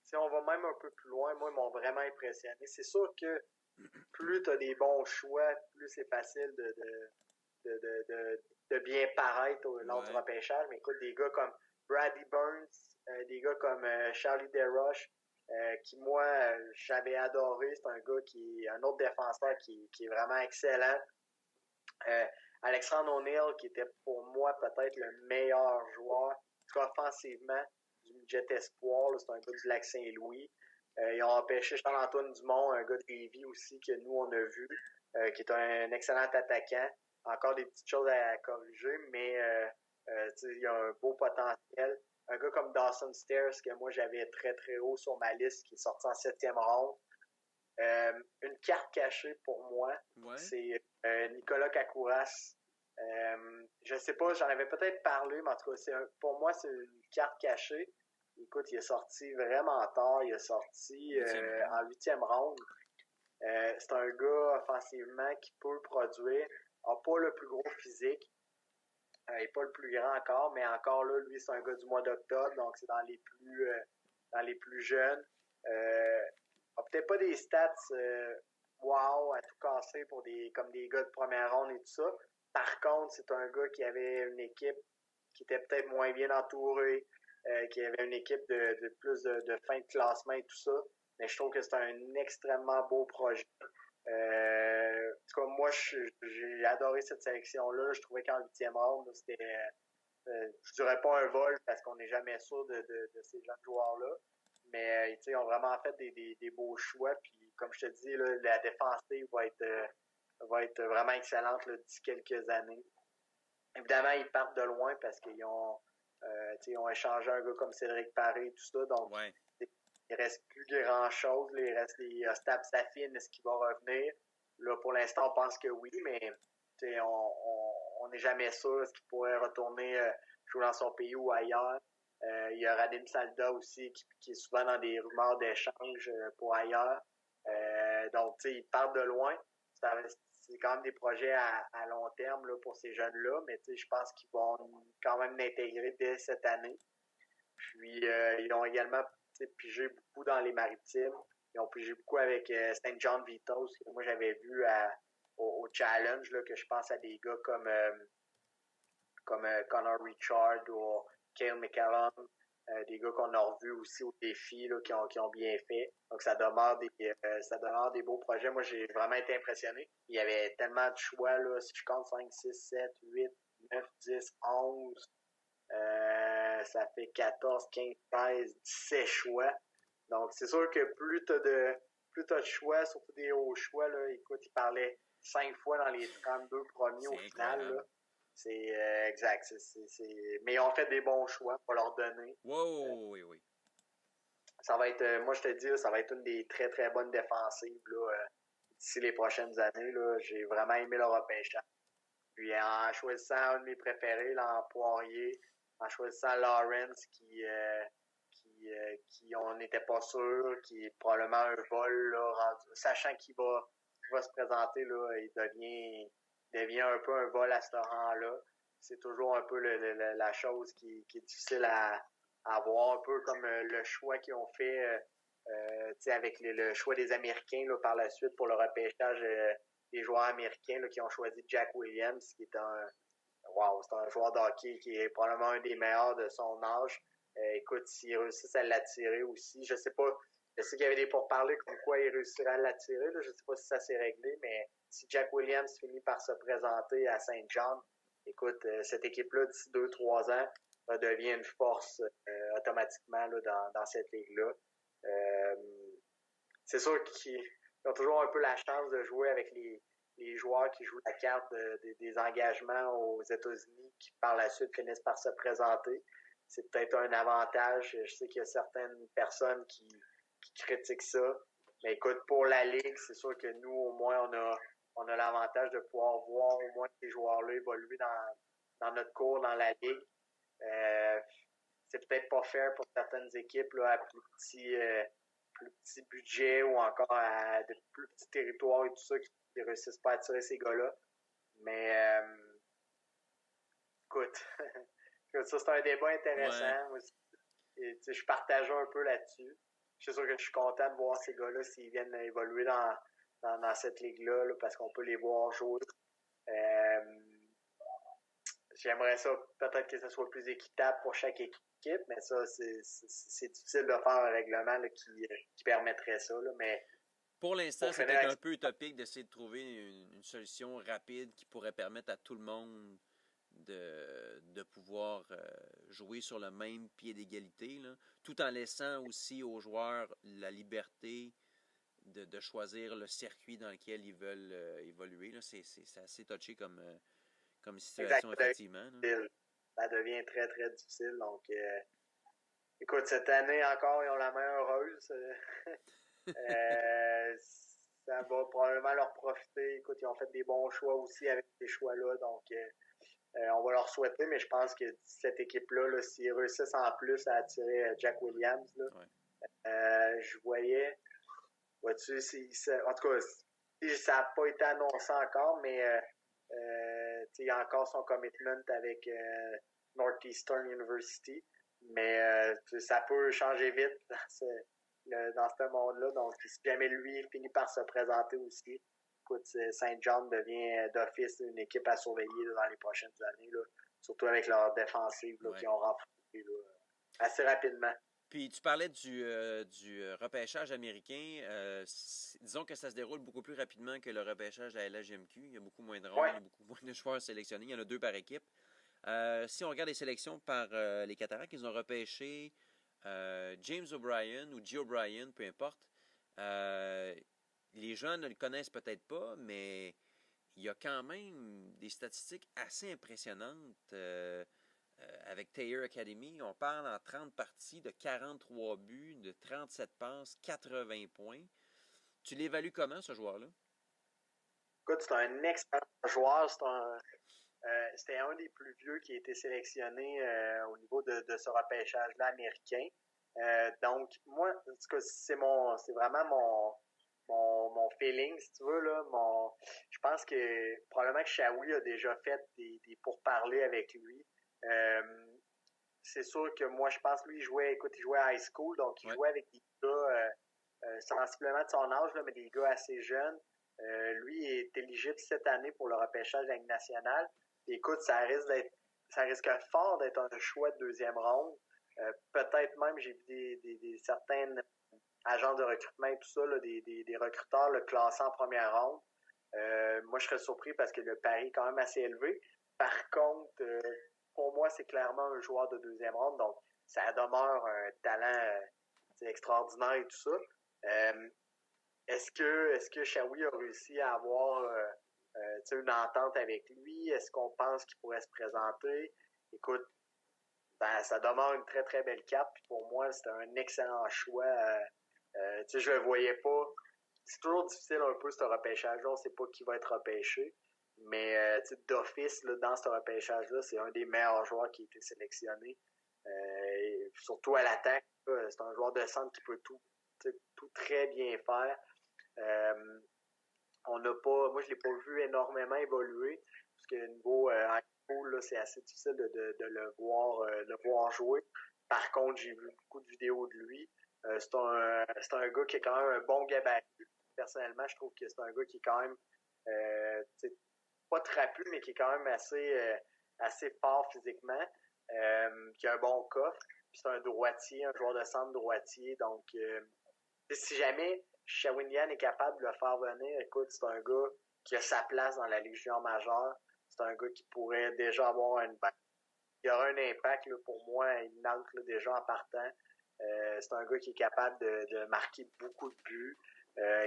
[SPEAKER 3] si on va même un peu plus loin, moi, ils m'ont vraiment impressionné. C'est sûr que plus tu as des bons choix, plus c'est facile de bien paraître lors du repêchage. Mais écoute, des gars comme Brady Burns, des gars comme Charlie Desroches, qui, moi, j'avais adoré. C'est un gars un autre défenseur qui est vraiment excellent. Alexandre O'Neill, qui était pour moi peut-être le meilleur joueur, offensivement, du midget espoir. Là, c'est un gars du Lac-Saint-Louis. Ils ont empêché Charles-Antoine Dumont, un gars de Lévis aussi, que nous, on a vu, qui est un excellent attaquant. Encore des petites choses à corriger, mais il y a un beau potentiel. Un gars comme Dawson Stairs, que moi, j'avais très, très haut sur ma liste, qui est sorti en 7e ronde. Une carte cachée pour moi, c'est Nicolas Kakouras. Je sais pas, j'en avais peut-être parlé, mais en tout cas, pour moi, c'est une carte cachée. Écoute, il est sorti vraiment tard. Il est sorti en 8e ronde. C'est un gars, offensivement, qui peut produire. Il n'a pas le plus gros physique. Il n'est pas le plus grand encore, mais encore là, lui, c'est un gars du mois d'octobre, donc c'est dans les plus jeunes. Peut-être pas des stats wow à tout casser pour comme des gars de première ronde et tout ça. Par contre, c'est un gars qui avait une équipe qui était peut-être moins bien entourée, qui avait une équipe de plus de fin de classement et tout ça. Mais je trouve que c'est un extrêmement beau projet. En tout cas, moi, j'ai adoré cette sélection-là. Je trouvais qu'en 8e ronde, c'était, je dirais pas un vol parce qu'on n'est jamais sûr de ces jeunes joueurs-là. Mais ils ont vraiment fait des beaux choix. Puis, comme je te dis, là, la défensive va être vraiment excellente là, d'ici quelques années. Évidemment, ils partent de loin parce qu'ils ont échangé un gars comme Cédric Paré et tout ça. Donc,
[SPEAKER 1] ouais.
[SPEAKER 3] il reste plus grand-chose. Il reste les Ostap Safin, est-ce qu'il va revenir? Là, pour l'instant, on pense que oui, mais on n'est jamais sûr. Est-ce qu'il pourrait retourner jouer dans son pays ou ailleurs? Il y a Radim Salda aussi qui est souvent dans des rumeurs d'échange pour ailleurs. Donc, ils partent de loin. C'est quand même des projets à long terme là, pour ces jeunes-là, mais je pense qu'ils vont quand même l'intégrer dès cette année. Puis, ils ont également pigé beaucoup dans les maritimes. Ils ont pigé beaucoup avec St. John Vitos, que moi j'avais vu au Challenge, là, que je pense à des gars comme Connor Richard ou Cale McCallum, des gars qu'on a revus aussi au défi là, qui ont bien fait. Donc ça demeure des beaux projets. Moi j'ai vraiment été impressionné. Il y avait tellement de choix, là, si je compte 5, 6, 7, 8, 9, 10, 11. Ça fait 14, 15, 16, 17 choix. Donc, c'est sûr que plus t'as de choix, surtout des hauts choix, là, écoute, il parlait 5 fois dans les 32 premiers au final. Là. C'est exact. Mais ils ont fait des bons choix, pour leur donner.
[SPEAKER 1] Wow, oui.
[SPEAKER 3] Ça va être, moi je te dis, ça va être une des très très bonnes défensives là, d'ici les prochaines années. Là. J'ai vraiment aimé leur repêchage. Puis en choisissant un de mes préférés, là, en Poirier, en choisissant Lawrence qui on n'était pas sûr, qui est probablement un vol, là, sachant qu'il va se présenter, là, il devient un peu un vol à ce rang-là. C'est toujours un peu la chose qui est difficile à voir, un peu comme le choix qu'ils ont fait avec le choix des Américains là, par la suite pour le repêchage des joueurs américains là, qui ont choisi Jack Williams, qui est c'est un joueur de hockey qui est probablement un des meilleurs de son âge. Écoute, s'ils réussissent à l'attirer aussi, je sais pas, je sais qu'il y avait des pourparlers comme quoi il réussirait à l'attirer, là, je sais pas si ça s'est réglé, mais si Jack Williams finit par se présenter à Saint John, écoute, cette équipe-là, d'ici 2-3 ans, devient une force automatiquement là, dans cette ligue-là. C'est sûr qu'ils ont toujours un peu la chance de jouer avec les joueurs qui jouent la carte des engagements aux États-Unis qui, par la suite, finissent par se présenter. C'est peut-être un avantage. Je sais qu'il y a certaines personnes qui critiquent ça. Mais écoute, pour la Ligue, c'est sûr que nous, au moins, on a l'avantage de pouvoir voir au moins ces joueurs-là évoluer dans notre cours, dans la Ligue. C'est peut-être pas fair pour certaines équipes là, à plus petit budget ou encore à de plus petits territoires et tout ça qui réussissent pas à attirer ces gars-là. Mais écoute, ça c'est un débat intéressant.
[SPEAKER 1] Ouais.
[SPEAKER 3] Je partage un peu là-dessus. Je suis sûr que je suis content de voir ces gars-là s'ils viennent évoluer dans cette ligue-là là, parce qu'on peut les voir jouer. J'aimerais ça peut-être que ce soit plus équitable pour chaque équipe, mais ça, c'est difficile de faire un règlement là, qui permettrait ça. Là, mais
[SPEAKER 1] pour l'instant, c'est peut-être un peu utopique d'essayer de trouver une solution rapide qui pourrait permettre à tout le monde de pouvoir jouer sur le même pied d'égalité, là, tout en laissant aussi aux joueurs la liberté de choisir le circuit dans lequel ils veulent évoluer. Là. C'est assez touché comme situation, effectivement.
[SPEAKER 3] Ça devient très, très difficile. Donc, écoute, cette année encore, ils ont la main heureuse. Ça va probablement leur profiter. Écoute, ils ont fait des bons choix aussi avec ces choix-là. Donc, on va leur souhaiter, mais je pense que cette équipe-là, là, s'ils réussissent en plus à attirer Jack Williams, là, je voyais, vois-tu, en tout cas, ça n'a pas été annoncé encore, mais il y a encore son commitment avec Northeastern University, mais ça peut changer vite dans ce monde-là. Donc, si jamais lui finit par se présenter aussi, écoute, Saint John devient d'office une équipe à surveiller là, dans les prochaines années, là, surtout avec leur défensive là, qui ont renforcé assez rapidement.
[SPEAKER 1] Puis tu parlais du repêchage américain. Disons que ça se déroule beaucoup plus rapidement que le repêchage à la LHJMQ. Il y a beaucoup moins de rondes, il y a beaucoup moins de joueurs sélectionnés. Il y en a 2 par équipe. Si on regarde les sélections par les Cataractes, ils ont repêché James O'Brien ou Joe O'Brien, peu importe. Les gens ne le connaissent peut-être pas, mais il y a quand même des statistiques assez impressionnantes. Avec Thayer Academy, on parle en 30 parties de 43 buts, de 37 passes, 80 points. Tu l'évalues comment, ce joueur-là?
[SPEAKER 3] Écoute, c'est un excellent joueur. C'était un des plus vieux qui a été sélectionné au niveau de ce repêchage-là américain. Donc, moi, en tout cas, c'est vraiment mon feeling, si tu veux. Là, je pense que probablement que Shawi a déjà fait des pourparlers avec lui. C'est sûr que moi, je pense lui, il jouait à high school, donc il jouait avec des gars sensiblement de son âge, là, mais des gars assez jeunes. Lui est éligible cette année pour le repêchage de la Ligue nationale. Et écoute, ça risque fort d'être un choix de deuxième ronde. Peut-être même, j'ai vu des certaines agents de recrutement et tout ça, là, des recruteurs le classant en première ronde. Moi, je serais surpris parce que le pari est quand même assez élevé. Par contre, pour moi, c'est clairement un joueur de deuxième ronde, donc ça demeure un talent extraordinaire et tout ça. Est-ce que Shawi a réussi à avoir une entente avec lui? Est-ce qu'on pense qu'il pourrait se présenter? Écoute, ça demeure une très, très belle carte. Puis pour moi, c'est un excellent choix. Je le voyais pas. C'est toujours difficile un peu, ce repêchage-là. On ne sait pas qui va être repêché. Mais d'office, là, dans ce repêchage-là, c'est un des meilleurs joueurs qui a été sélectionné. Surtout à l'attaque. C'est un joueur de centre qui peut tout très bien faire. Moi, je l'ai pas vu énormément évoluer, parce que niveau high school, là, c'est assez difficile de le voir jouer. Par contre, j'ai vu beaucoup de vidéos de lui. C'est un gars qui a quand même un bon gabarit. Personnellement, je trouve que c'est un gars qui est quand même pas trapu, mais qui est quand même assez fort physiquement, qui a un bon coffre. Puis c'est un droitier, un joueur de centre droitier. Donc, si jamais Shawinigan est capable de le faire venir, écoute, c'est un gars qui a sa place dans la Ligue junior majeure. C'est un gars qui pourrait déjà avoir il y aura un impact là, pour moi éminent déjà en partant. C'est un gars qui est capable de marquer beaucoup de buts,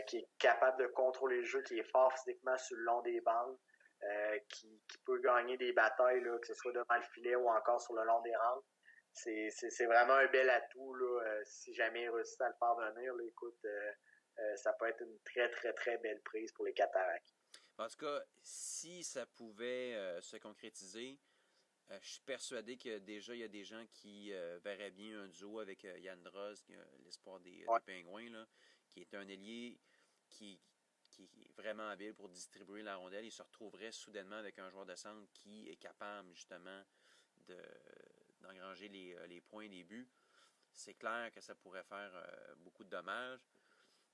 [SPEAKER 3] qui est capable de contrôler le jeu, qui est fort physiquement sur le long des bandes, qui peut gagner des batailles, là, que ce soit devant le filet ou encore sur le long des rampes. C'est vraiment un bel atout là, si jamais il réussit à le faire venir. Là, écoute, ça peut être une très, très, très belle prise pour les Cataractes.
[SPEAKER 1] En tout cas, si ça pouvait se concrétiser, je suis persuadé que déjà, il y a des gens qui verraient bien un duo avec Yann Droz, l'espoir des Pingouins, là, qui est un ailier qui est vraiment habile pour distribuer la rondelle. Il se retrouverait soudainement avec un joueur de centre qui est capable, justement, d'engranger les points, les buts. C'est clair que ça pourrait faire beaucoup de dommages.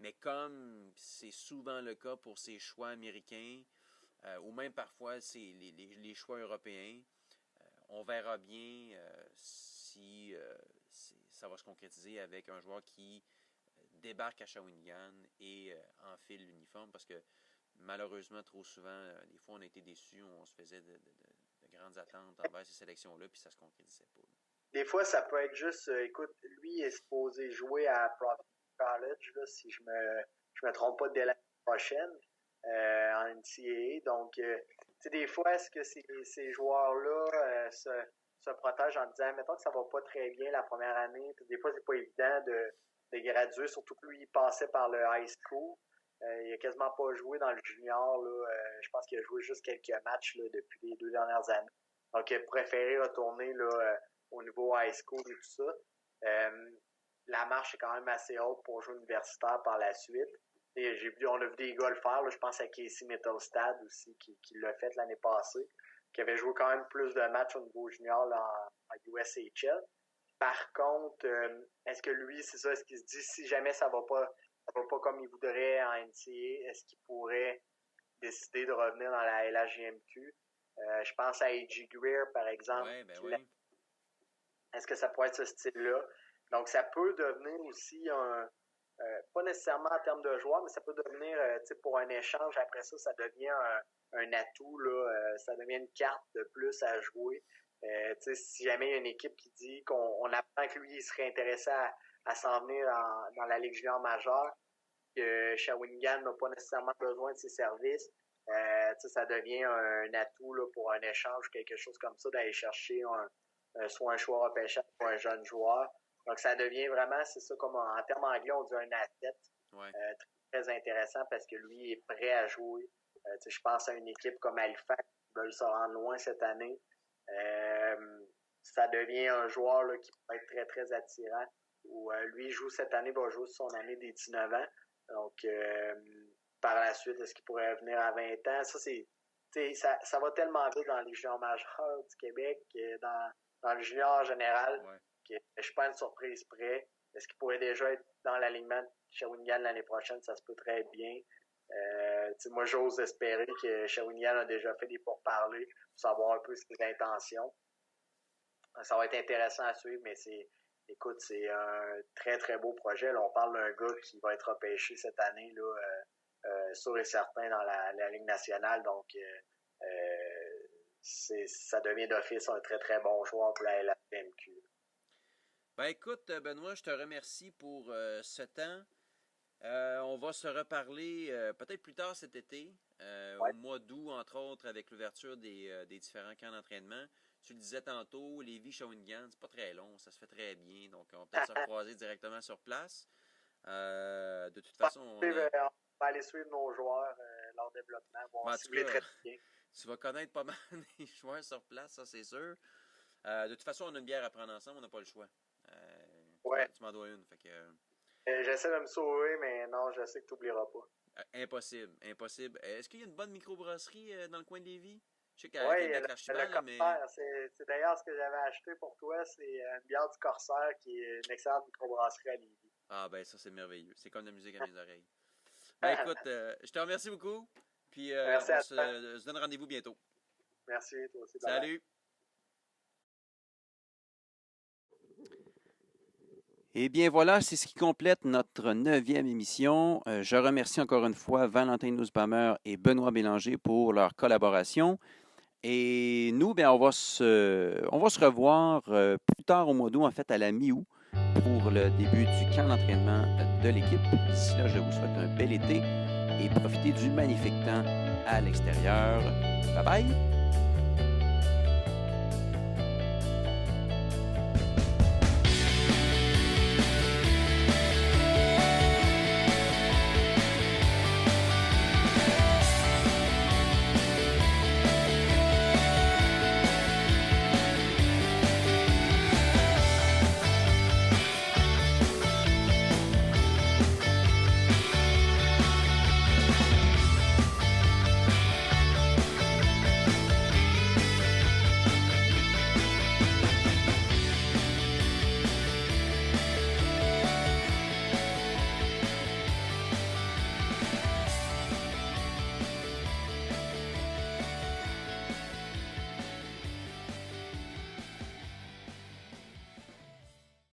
[SPEAKER 1] Mais comme c'est souvent le cas pour ces choix américains, ou même parfois c'est les choix européens, on verra bien si ça va se concrétiser avec un joueur qui débarque à Shawinigan et enfile l'uniforme, parce que malheureusement, trop souvent, des fois on a été déçus, on se faisait de grandes attentes envers ces sélections-là, puis ça se concrétisait pas.
[SPEAKER 3] Des fois, ça peut être juste, écoute, lui est supposé jouer à Providence College, là, si je me trompe pas, dès l'année prochaine, en NCAA. Donc, des fois, est-ce que ces joueurs-là se protègent en disant, mettons que ça va pas très bien la première année, puis des fois, c'est pas évident de graduer, surtout que lui, il passait par le high school. Il a quasiment pas joué dans le junior, là. Je pense qu'il a joué juste quelques matchs là, depuis les 2 dernières années. Donc, il a préféré retourner là, au niveau high school et tout ça. La marche est quand même assez haute pour jouer universitaire par la suite. Et on a vu des gars le faire. Là, je pense à Casey Mittelstadt aussi, qui l'a fait l'année passée, qui avait joué quand même plus de matchs au niveau junior là, en USHL. Par contre, est-ce que lui, c'est ça, est-ce qu'il se dit si jamais ça va pas comme il voudrait en NCAA, est-ce qu'il pourrait décider de revenir dans la LHJMQ? Je pense à A.J. Greer, par exemple.
[SPEAKER 1] Ouais, ben oui.
[SPEAKER 3] Est-ce que ça pourrait être ce style-là? Donc, ça peut devenir aussi pas nécessairement en termes de joueurs, mais ça peut devenir, pour un échange, après ça devient un atout, là, ça devient une carte de plus à jouer. Si jamais il y a une équipe qui dit qu'on apprend que lui, il serait intéressé à s'en venir dans la Ligue junior majeure, que Shawinigan n'a pas nécessairement besoin de ses services, ça devient un atout là, pour un échange ou quelque chose comme ça, d'aller chercher soit un choix repêchage ou un jeune joueur. Donc, ça devient vraiment, c'est ça, comme en termes anglais, on dit un asset.
[SPEAKER 1] Ouais.
[SPEAKER 3] Très intéressant parce que lui est prêt à jouer. Je pense à une équipe comme Halifax qui veulent se rendre loin cette année. Ça devient un joueur là, qui peut être très, très attirant. Où, lui joue cette année, va jouer son année des 19 ans. Donc, par la suite, est-ce qu'il pourrait venir à 20 ans? Ça va tellement vite dans les juniors majeurs du Québec, dans le junior en général, que je suis pas une surprise près. Est-ce qu'il pourrait déjà être dans l'alignement de Shawinigan l'année prochaine? Ça se peut très bien. Moi, j'ose espérer que Shawinigan a déjà fait des pourparlers pour savoir un peu ses intentions. Ça va être intéressant à suivre, mais c'est un très, très beau projet. Là, on parle d'un gars qui va être repêché cette année, là, sûr et certain dans la Ligue nationale. Donc, ça devient d'office un très, très bon joueur pour la LHJMQ.
[SPEAKER 1] Ben écoute, Benoît, je te remercie pour ce temps. On va se reparler peut-être plus tard cet été, au mois d'août, entre autres, avec l'ouverture des différents camps d'entraînement. Tu le disais tantôt, Lévis-Shawinigan, c'est pas très long, ça se fait très bien, donc on va peut-être se croiser directement sur place. De toute façon, on
[SPEAKER 3] va aller suivre nos joueurs, leur développement, voir si vous les traitez bien.
[SPEAKER 1] Tu vas connaître pas mal des joueurs sur place, ça c'est sûr. De toute façon, on a une bière à prendre ensemble, on n'a pas le choix. Tu m'en dois une, fait que...
[SPEAKER 3] J'essaie de me sauver, mais non, je sais que tu n'oublieras pas.
[SPEAKER 1] Impossible. Est-ce qu'il y a une bonne microbrasserie dans le coin de Lévis? Je sais
[SPEAKER 3] Oui, il y a le Corsaire. C'est d'ailleurs ce que j'avais acheté pour toi, c'est une bière du Corsaire qui est une excellente microbrasserie à Lévis.
[SPEAKER 1] Ah ben ça, c'est merveilleux. C'est comme de la musique à mes oreilles. Ben écoute, je te remercie beaucoup. Puis on se donne rendez-vous bientôt.
[SPEAKER 3] Merci, toi aussi.
[SPEAKER 1] Salut! Eh bien voilà, c'est ce qui complète notre 9e émission. Je remercie encore une fois Valentin Nussbaumer et Benoît Bélanger pour leur collaboration. Et nous, bien, on va se revoir plus tard au mois d'août, en fait à la mi-août, pour le début du camp d'entraînement de l'équipe. D'ici là, je vous souhaite un bel été et profitez du magnifique temps à l'extérieur. Bye bye!